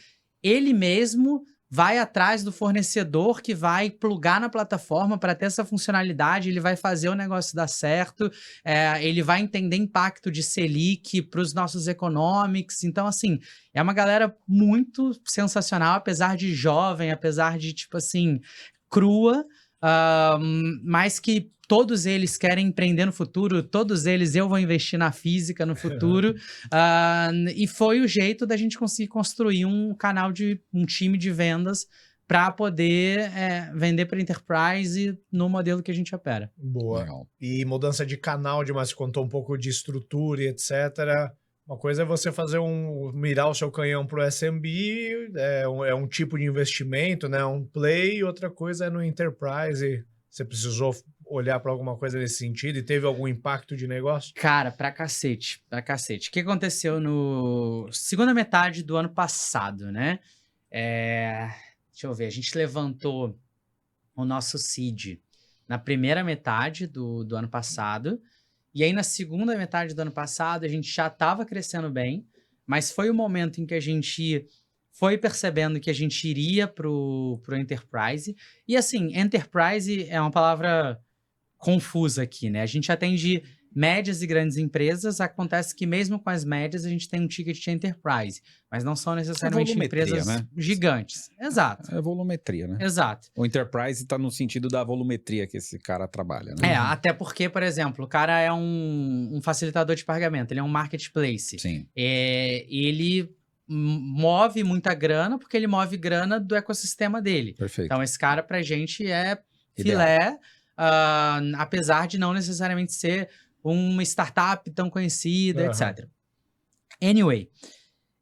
ele mesmo vai atrás do fornecedor que vai plugar na plataforma para ter essa funcionalidade, ele vai fazer o negócio dar certo, ele vai entender impacto de Selic para os nossos economics. Então, assim, é uma galera muito sensacional, apesar de jovem, apesar de, tipo assim, crua, mas que todos eles querem empreender no futuro, todos eles eu vou investir na física no futuro, e foi o jeito da gente conseguir construir um time de vendas para poder vender para enterprise no modelo que a gente opera. Boa. Legal. E mudança de canal, demais, você contou um pouco de estrutura e etc. Uma coisa é você mirar o seu canhão pro SMB, é um tipo de investimento, né? Um play, e outra coisa é no enterprise. Você precisou olhar para alguma coisa nesse sentido e teve algum impacto de negócio? Cara, pra cacete, pra cacete. O que aconteceu no segunda metade do ano passado, né? Deixa eu ver, a gente levantou o nosso seed na primeira metade do ano passado, e aí na segunda metade do ano passado a gente já estava crescendo bem, mas foi o momento em que a gente foi percebendo que a gente iria pro Enterprise, e assim, Enterprise é uma palavra confusa aqui, né? A gente atende médias e grandes empresas, acontece que mesmo com as médias a gente tem um ticket de enterprise, mas não são necessariamente volumetria, empresas né? gigantes. Exato, É volumetria, né? exato. O enterprise está no sentido da volumetria que esse cara trabalha, né? Até porque, por exemplo, o cara é um facilitador de pagamento, ele é um marketplace. Sim. Ele move muita grana porque ele move grana do ecossistema dele. Perfeito. Então, esse cara pra gente é Ideal. filé, apesar de não necessariamente ser uma startup tão conhecida, Aham. etc. Anyway,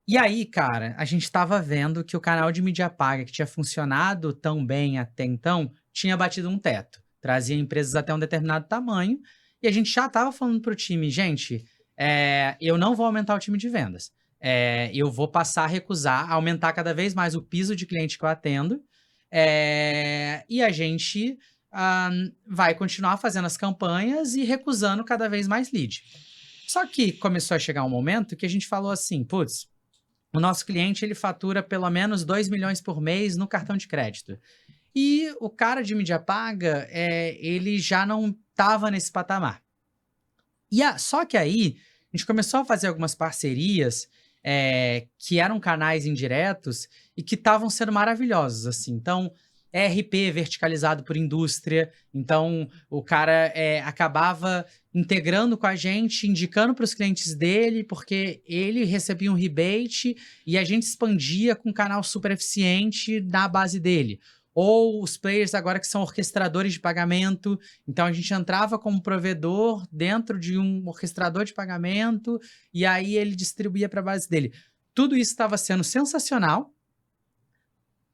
e aí, cara, a gente tava vendo que o canal de mídia paga que tinha funcionado tão bem até então tinha batido um teto. Trazia empresas até um determinado tamanho e a gente já tava falando pro time, gente, eu não vou aumentar o time de vendas. Eu vou passar a recusar, a aumentar cada vez mais o piso de cliente que eu atendo, e a gente vai continuar fazendo as campanhas e recusando cada vez mais lead. Só que começou a chegar um momento que a gente falou assim, putz, o nosso cliente ele fatura pelo menos 2 milhões por mês no cartão de crédito. E o cara de mídia paga, ele já não estava nesse patamar. Só que aí, a gente começou a fazer algumas parcerias que eram canais indiretos e que estavam sendo maravilhosos, assim. Então, ERP verticalizado por indústria. Então, o cara acabava integrando com a gente, indicando para os clientes dele, porque ele recebia um rebate e a gente expandia com um canal super eficiente na base dele. Ou os players agora que são orquestradores de pagamento. Então, a gente entrava como provedor dentro de um orquestrador de pagamento e aí ele distribuía para a base dele. Tudo isso estava sendo sensacional,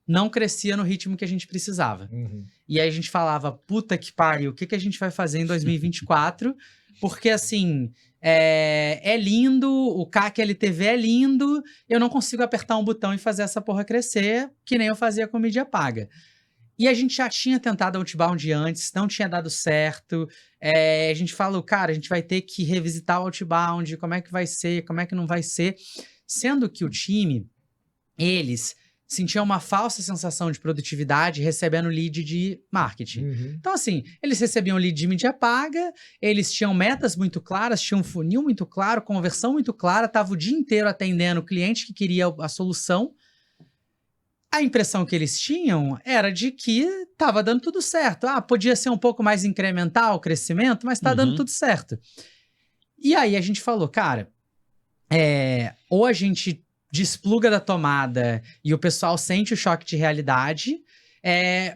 não crescia no ritmo que a gente precisava. Uhum. E aí a gente falava, puta que pariu, o que a gente vai fazer em 2024? Porque, assim, é lindo, o CAC LTV é lindo, eu não consigo apertar um botão e fazer essa porra crescer, que nem eu fazia com mídia paga. E a gente já tinha tentado outbound antes, não tinha dado certo. A gente falou, cara, a gente vai ter que revisitar o outbound, como é que vai ser, como é que não vai ser. Sendo que o time, eles sentiam uma falsa sensação de produtividade recebendo lead de marketing. Uhum. Então, assim, eles recebiam lead de mídia paga, eles tinham metas muito claras, tinham um funil muito claro, conversão muito clara, tava o dia inteiro atendendo o cliente que queria a solução. A impressão que eles tinham era de que tava dando tudo certo. Podia ser um pouco mais incremental o crescimento, mas tá dando tudo certo. E aí a gente falou, cara, ou a gente despluga da tomada e o pessoal sente o choque de realidade,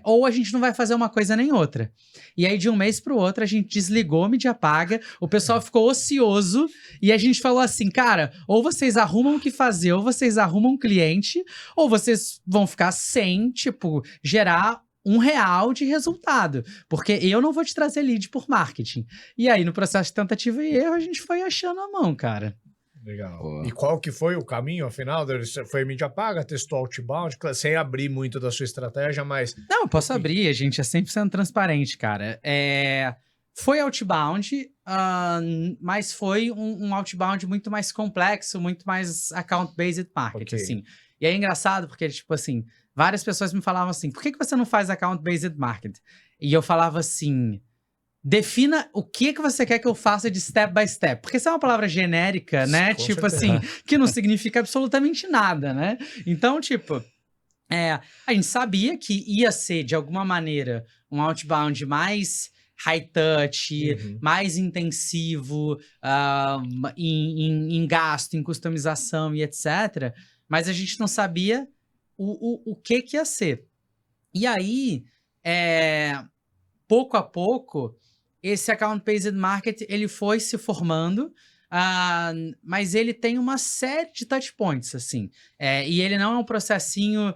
ou a gente não vai fazer uma coisa nem outra. E aí, de um mês pro outro, a gente desligou a mídia paga, o pessoal ficou ocioso, e a gente falou assim, cara, ou vocês arrumam o que fazer, ou vocês arrumam um cliente, ou vocês vão ficar sem, tipo, gerar R$1 de resultado, porque eu não vou te trazer lead por marketing. E aí, no processo de tentativa e erro, a gente foi achando a mão, cara. Legal. Boa. E qual que foi o caminho, afinal? Foi mídia paga, testou outbound, sem abrir muito da sua estratégia, mas... Não, eu posso abrir, a gente é 100% transparente, cara. Foi outbound, mas foi um outbound muito mais complexo, muito mais account-based marketing, Ok. assim. E é engraçado porque, tipo assim, várias pessoas me falavam assim, por que você não faz account-based marketing? E eu falava assim... Defina o que você quer que eu faça de step by step. Porque isso é uma palavra genérica, né? Com Tipo certeza. assim, que não significa absolutamente nada, né? Então, tipo, a gente sabia que ia ser, de alguma maneira, um outbound mais high touch, Uhum. mais intensivo em gasto, em customização e etc. Mas a gente não sabia o que ia ser. E aí, pouco a pouco, esse account-based marketing, ele foi se formando, mas ele tem uma série de touch points, assim. E ele não é um processinho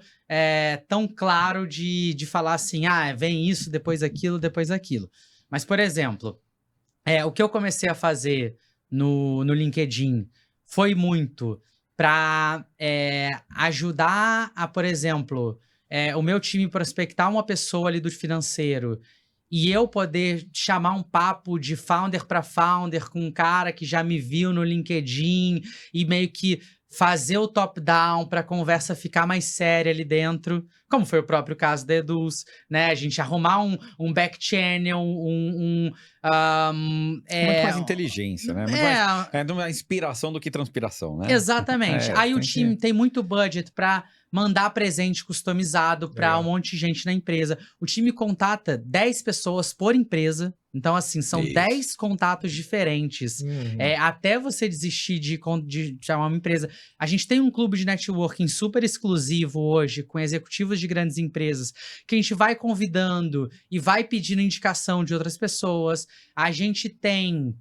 tão claro de falar assim, vem isso, depois aquilo, depois aquilo. Mas, por exemplo, o que eu comecei a fazer no LinkedIn foi muito para ajudar a, por exemplo, o meu time prospectar uma pessoa ali do financeiro e eu poder chamar um papo de founder para founder com um cara que já me viu no LinkedIn e meio que fazer o top-down para a conversa ficar mais séria ali dentro, como foi o próprio caso da Eduz, né? A gente arrumar um back-channel, Muito mais inteligência, né? Muito mais, uma inspiração do que transpiração, né? Exatamente. Aí o time tem muito budget para mandar presente customizado para um monte de gente na empresa. O time contata 10 pessoas por empresa. Então, assim, são 10 contatos diferentes. Até você desistir de chamar uma empresa. A gente tem um clube de networking super exclusivo hoje, com executivos de grandes empresas, que a gente vai convidando e vai pedindo indicação de outras pessoas. A gente tem...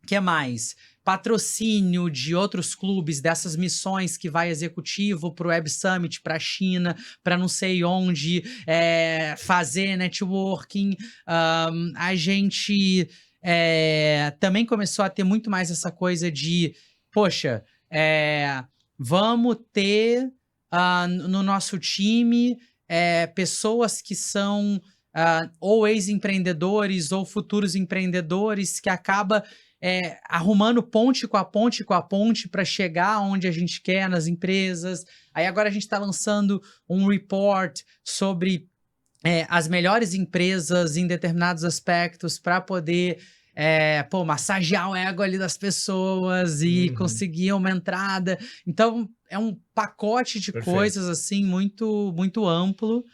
O que mais? Patrocínio de outros clubes, dessas missões que vai executivo para o Web Summit, para a China, para não sei onde, fazer networking. A gente também começou a ter muito mais essa coisa de, poxa, vamos ter no nosso time pessoas que são ou ex-empreendedores ou futuros empreendedores que acaba arrumando ponte com a ponte para chegar onde a gente quer nas empresas. Aí agora a gente está lançando um report sobre as melhores empresas em determinados aspectos para poder massagear o ego ali das pessoas e conseguir uma entrada. Então, é um pacote de coisas assim muito, muito amplo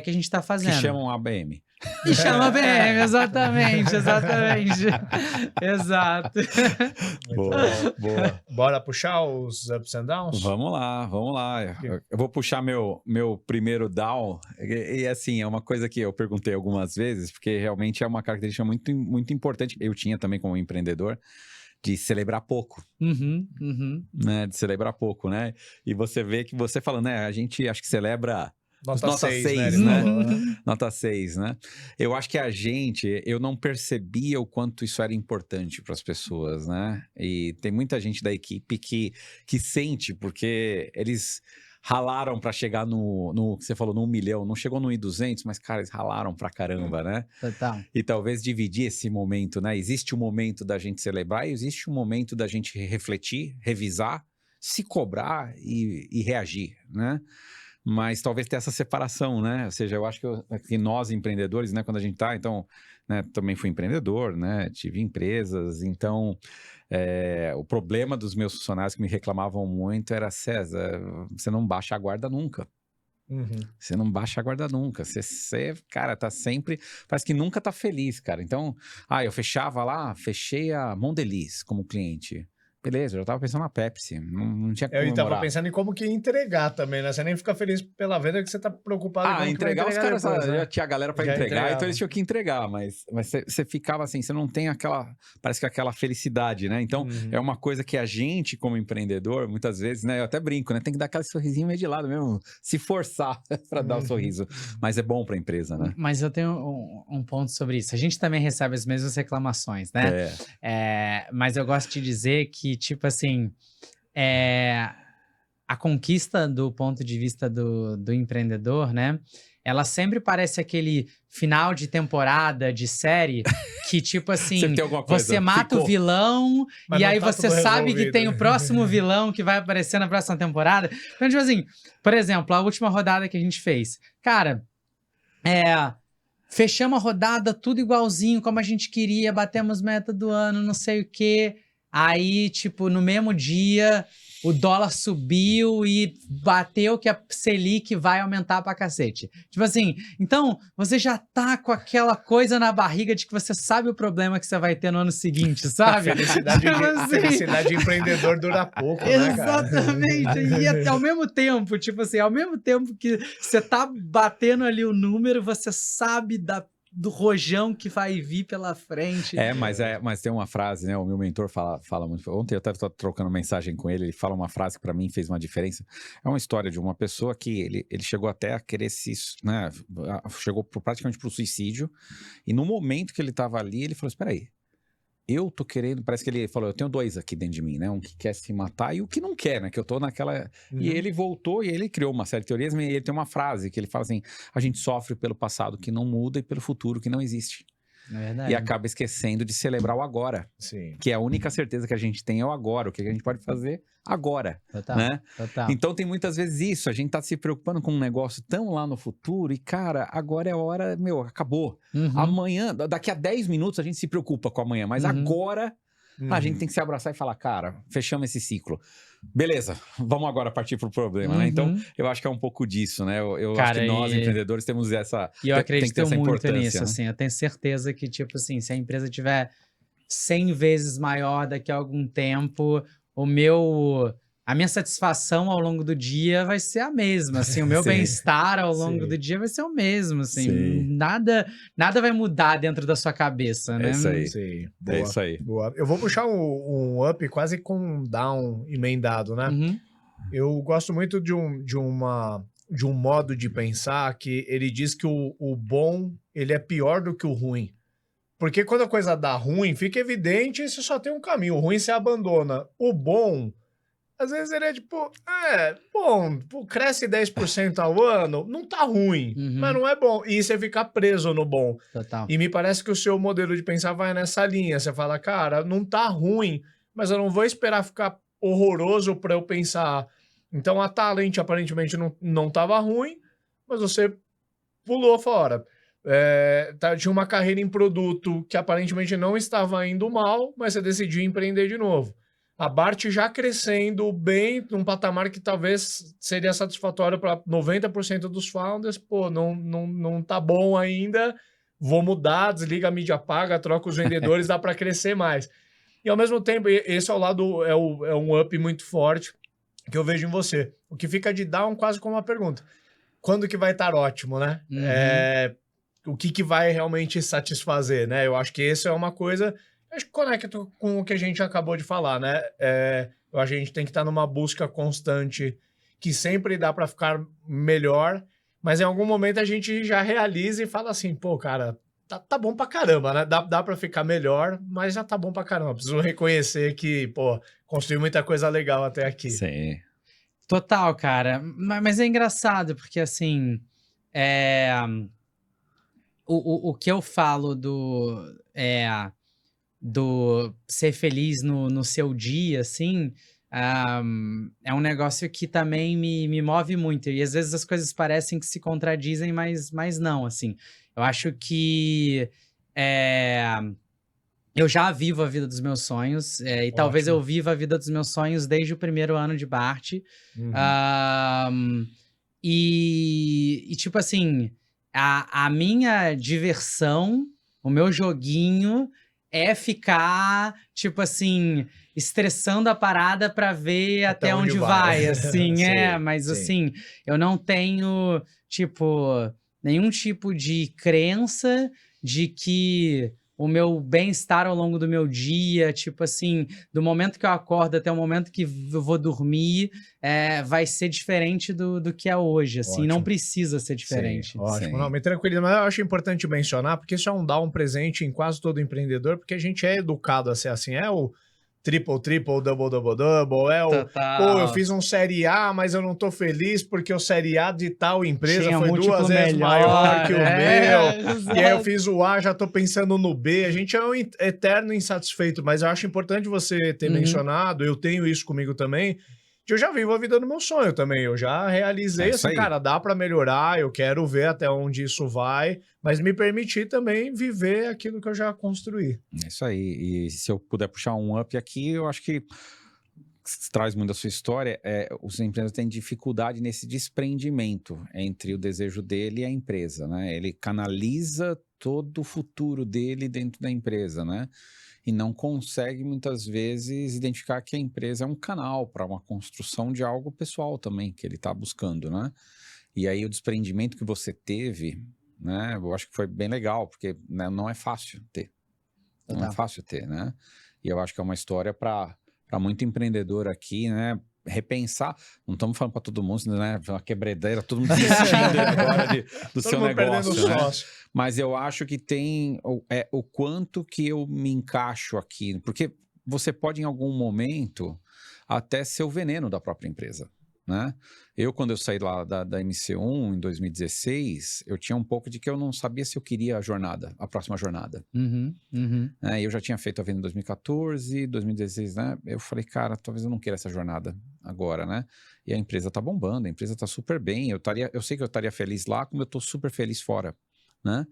que a gente está fazendo. Que chamam ABM. E chama BM, exatamente. Exato. Boa. Bora puxar os ups and downs? Vamos lá. Eu vou puxar meu primeiro down. E assim, é uma coisa que eu perguntei algumas vezes, porque realmente é uma característica muito, muito importante. Eu tinha também como empreendedor, de celebrar pouco. Né? De celebrar pouco, né? E você vê que você falando, né? A gente acho que celebra... Nota 6, né? Nota 6, né? Eu acho que eu não percebia o quanto isso era importante para as pessoas, né? E tem muita gente da equipe que sente, porque eles ralaram para chegar no que você falou, no 1 milhão. Não chegou no 1.200, mas, cara, eles ralaram pra caramba, né? Total. E talvez dividir esse momento, né? Existe o momento da gente celebrar e existe o momento da gente refletir, revisar, se cobrar e reagir, né? Mas talvez ter essa separação, né? Ou seja, eu acho que nós empreendedores, né? Quando a gente tá, então, né? Também fui empreendedor, né? Tive empresas, então o problema dos meus funcionários que me reclamavam muito era, César, você não baixa a guarda nunca. Você não baixa a guarda nunca. Você, cara, tá sempre... Parece que nunca tá feliz, cara. Então, eu fechei a Mondelez como cliente. Beleza, eu já tava pensando na Pepsi, não tinha como Eu tava pensando em como que entregar também, né? Você nem fica feliz pela venda que você tá preocupado com entregar os caras, depois, né? já tinha a galera pra entregar, então eles tinham que entregar, mas você ficava assim, você não tem parece que aquela felicidade, né? Então, é uma coisa que a gente, como empreendedor, muitas vezes, né? Eu até brinco, né? Tem que dar aquele sorrisinho meio de lado mesmo, se forçar pra dar o sorriso, mas é bom pra empresa, né? Mas eu tenho um ponto sobre isso. A gente também recebe as mesmas reclamações, né? Mas eu gosto de dizer que tipo assim, a conquista do ponto de vista do empreendedor, né? Ela sempre parece aquele final de temporada de série que, tipo assim, você mata o vilão e aí você sabe que tem o próximo vilão que vai aparecer na próxima temporada. Então, tipo assim, por exemplo, a última rodada que a gente fez. Cara, fechamos a rodada tudo igualzinho como a gente queria, batemos meta do ano, não sei o quê. Aí, tipo, no mesmo dia, o dólar subiu e bateu que a Selic vai aumentar pra cacete. Tipo assim, então, você já tá com aquela coisa na barriga de que você sabe o problema que você vai ter no ano seguinte, sabe? Felicidade de empreendedor dura pouco, né, cara? Exatamente. E ao mesmo tempo, tipo assim, ao mesmo tempo que você tá batendo ali o número, você sabe da do rojão que vai vir pela frente. Mas tem uma frase, né? O meu mentor fala muito. Ontem eu estava trocando mensagem com ele, ele fala uma frase que para mim fez uma diferença. É uma história de uma pessoa que ele chegou até a querer né? Chegou praticamente para o suicídio. E no momento que ele estava ali, ele falou: espera aí. Eu tô querendo, parece que ele falou, eu tenho 2 aqui dentro de mim, né? Um que quer se matar e o que não quer, né? Que eu tô naquela... E ele voltou e ele criou uma série de teorias, mas ele tem uma frase que ele fala assim, a gente sofre pelo passado que não muda e pelo futuro que não existe. É verdade. E acaba esquecendo de celebrar o agora. Sim. Que é a única certeza que a gente tem é o agora, o que a gente pode fazer agora, Total, né? total. Então tem muitas vezes isso, a gente tá se preocupando com um negócio tão lá no futuro e, cara, agora é a hora, acabou. Amanhã, daqui a 10 minutos a gente se preocupa com amanhã, mas agora a gente tem que se abraçar e falar, cara, fechamos esse ciclo. Beleza, vamos agora partir pro problema, né? Então, eu acho que é um pouco disso, né? Eu acho que nós, empreendedores, temos essa... E eu acredito tem que ter essa muito importância, nisso, né? assim. Eu tenho certeza que, tipo assim, se a empresa tiver 100 vezes maior daqui a algum tempo, a minha satisfação ao longo do dia vai ser a mesma, assim, o meu bem-estar ao longo do dia vai ser o mesmo, assim, nada vai mudar dentro da sua cabeça, né? É isso aí. Sim. É Boa, isso aí. boa. Eu vou puxar um up quase com um down emendado, né? Eu gosto muito de um modo de pensar que ele diz que o bom, ele é pior do que o ruim. Porque quando a coisa dá ruim, fica evidente e você só tem um caminho. O ruim você abandona. O bom, às vezes ele é tipo, bom, cresce 10% ao ano, não tá ruim, mas não é bom. E você fica preso no bom. Total. E me parece que o seu modelo de pensar vai nessa linha. Você fala, cara, não tá ruim, mas eu não vou esperar ficar horroroso para eu pensar. Então a Talent aparentemente não tava ruim, mas você pulou fora. Tinha uma carreira em produto que aparentemente não estava indo mal, mas você decidiu empreender de novo. A Bart já crescendo bem, num patamar que talvez seria satisfatório para 90% dos founders. Pô, não tá bom ainda, vou mudar, desliga a mídia paga, troca os vendedores, dá para crescer mais. E ao mesmo tempo, esse ao lado é um up muito forte que eu vejo em você. O que fica de down quase como uma pergunta. Quando que vai estar ótimo, né? O que vai realmente satisfazer, né? Eu acho que isso é uma coisa... Acho que conecta com o que a gente acabou de falar, né? A gente tem que estar numa busca constante que sempre dá para ficar melhor, mas em algum momento a gente já realiza e fala assim, pô, cara, tá bom pra caramba, né? Dá para ficar melhor, mas já tá bom pra caramba. Preciso reconhecer que, pô, construí muita coisa legal até aqui. Sim. Total, cara. Mas é engraçado, porque assim... O que eu falo do ser feliz no seu dia, assim, é um negócio que também me move muito. E às vezes as coisas parecem que se contradizem, mas não, assim. Eu acho que eu já vivo a vida dos meus sonhos, e talvez eu viva a vida dos meus sonhos desde o primeiro ano de Bart. E tipo assim, a minha diversão, o meu joguinho é ficar, tipo assim, estressando a parada pra ver até onde vai, assim, mas assim, eu não tenho, tipo, nenhum tipo de crença de que o meu bem-estar ao longo do meu dia, tipo assim, do momento que eu acordo até o momento que eu vou dormir, vai ser diferente do que é hoje, assim, não precisa ser diferente. Ótimo, não, me tranquiliza, mas eu acho importante mencionar, porque isso é um presente em quase todo empreendedor, porque a gente é educado a ser assim, o triple, double, pô, eu fiz um série A, mas eu não tô feliz porque o série A de tal empresa foi 2 vezes maior que o meu, e aí eu fiz o A, já tô pensando no B, a gente é um eterno insatisfeito, mas eu acho importante você ter mencionado, eu tenho isso comigo também, que eu já vivo a vida do meu sonho também, eu já realizei assim, cara, dá pra melhorar, eu quero ver até onde isso vai, mas me permitir também viver aquilo que eu já construí. É isso aí, e se eu puder puxar um up aqui, eu acho que traz muito da sua história, os empreendedores têm dificuldade nesse desprendimento entre o desejo dele e a empresa, né? Ele canaliza todo o futuro dele dentro da empresa, né? E não consegue, muitas vezes, identificar que a empresa é um canal para uma construção de algo pessoal também, que ele está buscando, né? E aí o desprendimento que você teve né? Eu acho que foi bem legal, porque né, não é fácil ter. Não é Total. fácil ter, né? E eu acho que é uma história para muito empreendedor aqui, né? Repensar. Não estamos falando para todo mundo, né? Uma quebredeira, todo mundo desistindo agora do Todo seu mundo perdendo negócio, né? sócio. Mas eu acho que tem o quanto que eu me encaixo aqui. Porque você pode, em algum momento, até ser o veneno da própria empresa, né? Quando eu saí lá da MC1 em 2016, eu tinha um pouco de que eu não sabia se eu queria a próxima jornada. Uhum, uhum. Né? Eu já tinha feito a venda em 2014, 2016, né? Eu falei, cara, talvez eu não queira essa jornada agora, né? E a empresa tá bombando, a empresa tá super bem. Eu sei que eu estaria feliz lá, como eu tô super feliz fora, né?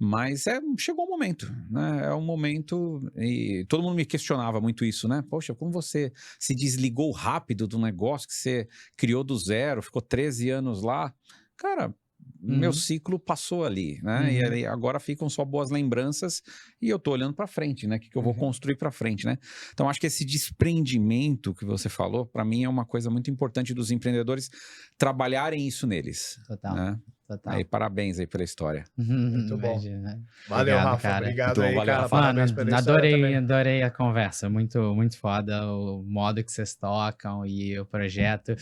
Mas chegou um momento, né? É um momento, e todo mundo me questionava muito isso, né? Poxa, como você se desligou rápido do negócio que você criou do zero, ficou 13 anos lá? Cara, meu ciclo passou ali, né? E aí agora ficam só boas lembranças e eu tô olhando para frente, né? O que eu vou construir para frente, né? Então acho que esse desprendimento que você falou, para mim é uma coisa muito importante dos empreendedores trabalharem isso neles. Total. Né? Total. Aí, parabéns aí pela história. Muito bom. Imagina. Valeu, Obrigado, Rafa. cara. Obrigado Muito bom, aí, valeu, cara. Rafa. Parabéns pela história também. Adorei a conversa. Muito, muito foda o modo que vocês tocam e o projeto.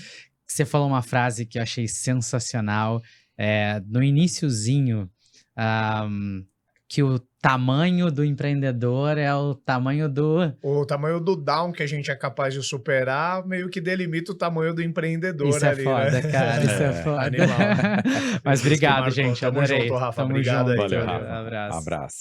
Você falou uma frase que eu achei sensacional. No iniciozinho, que o tamanho do empreendedor é o tamanho do... O tamanho do down que a gente é capaz de superar meio que delimita o tamanho do empreendedor Isso é ali, foda, né? cara. Isso é foda. Animal. Mas Isso que obrigado, marcou. gente. Tamo Adorei. junto, Rafa. Tamo Obrigado junto. aí. Valeu, Valeu. Rafa. Abraço. Abraço.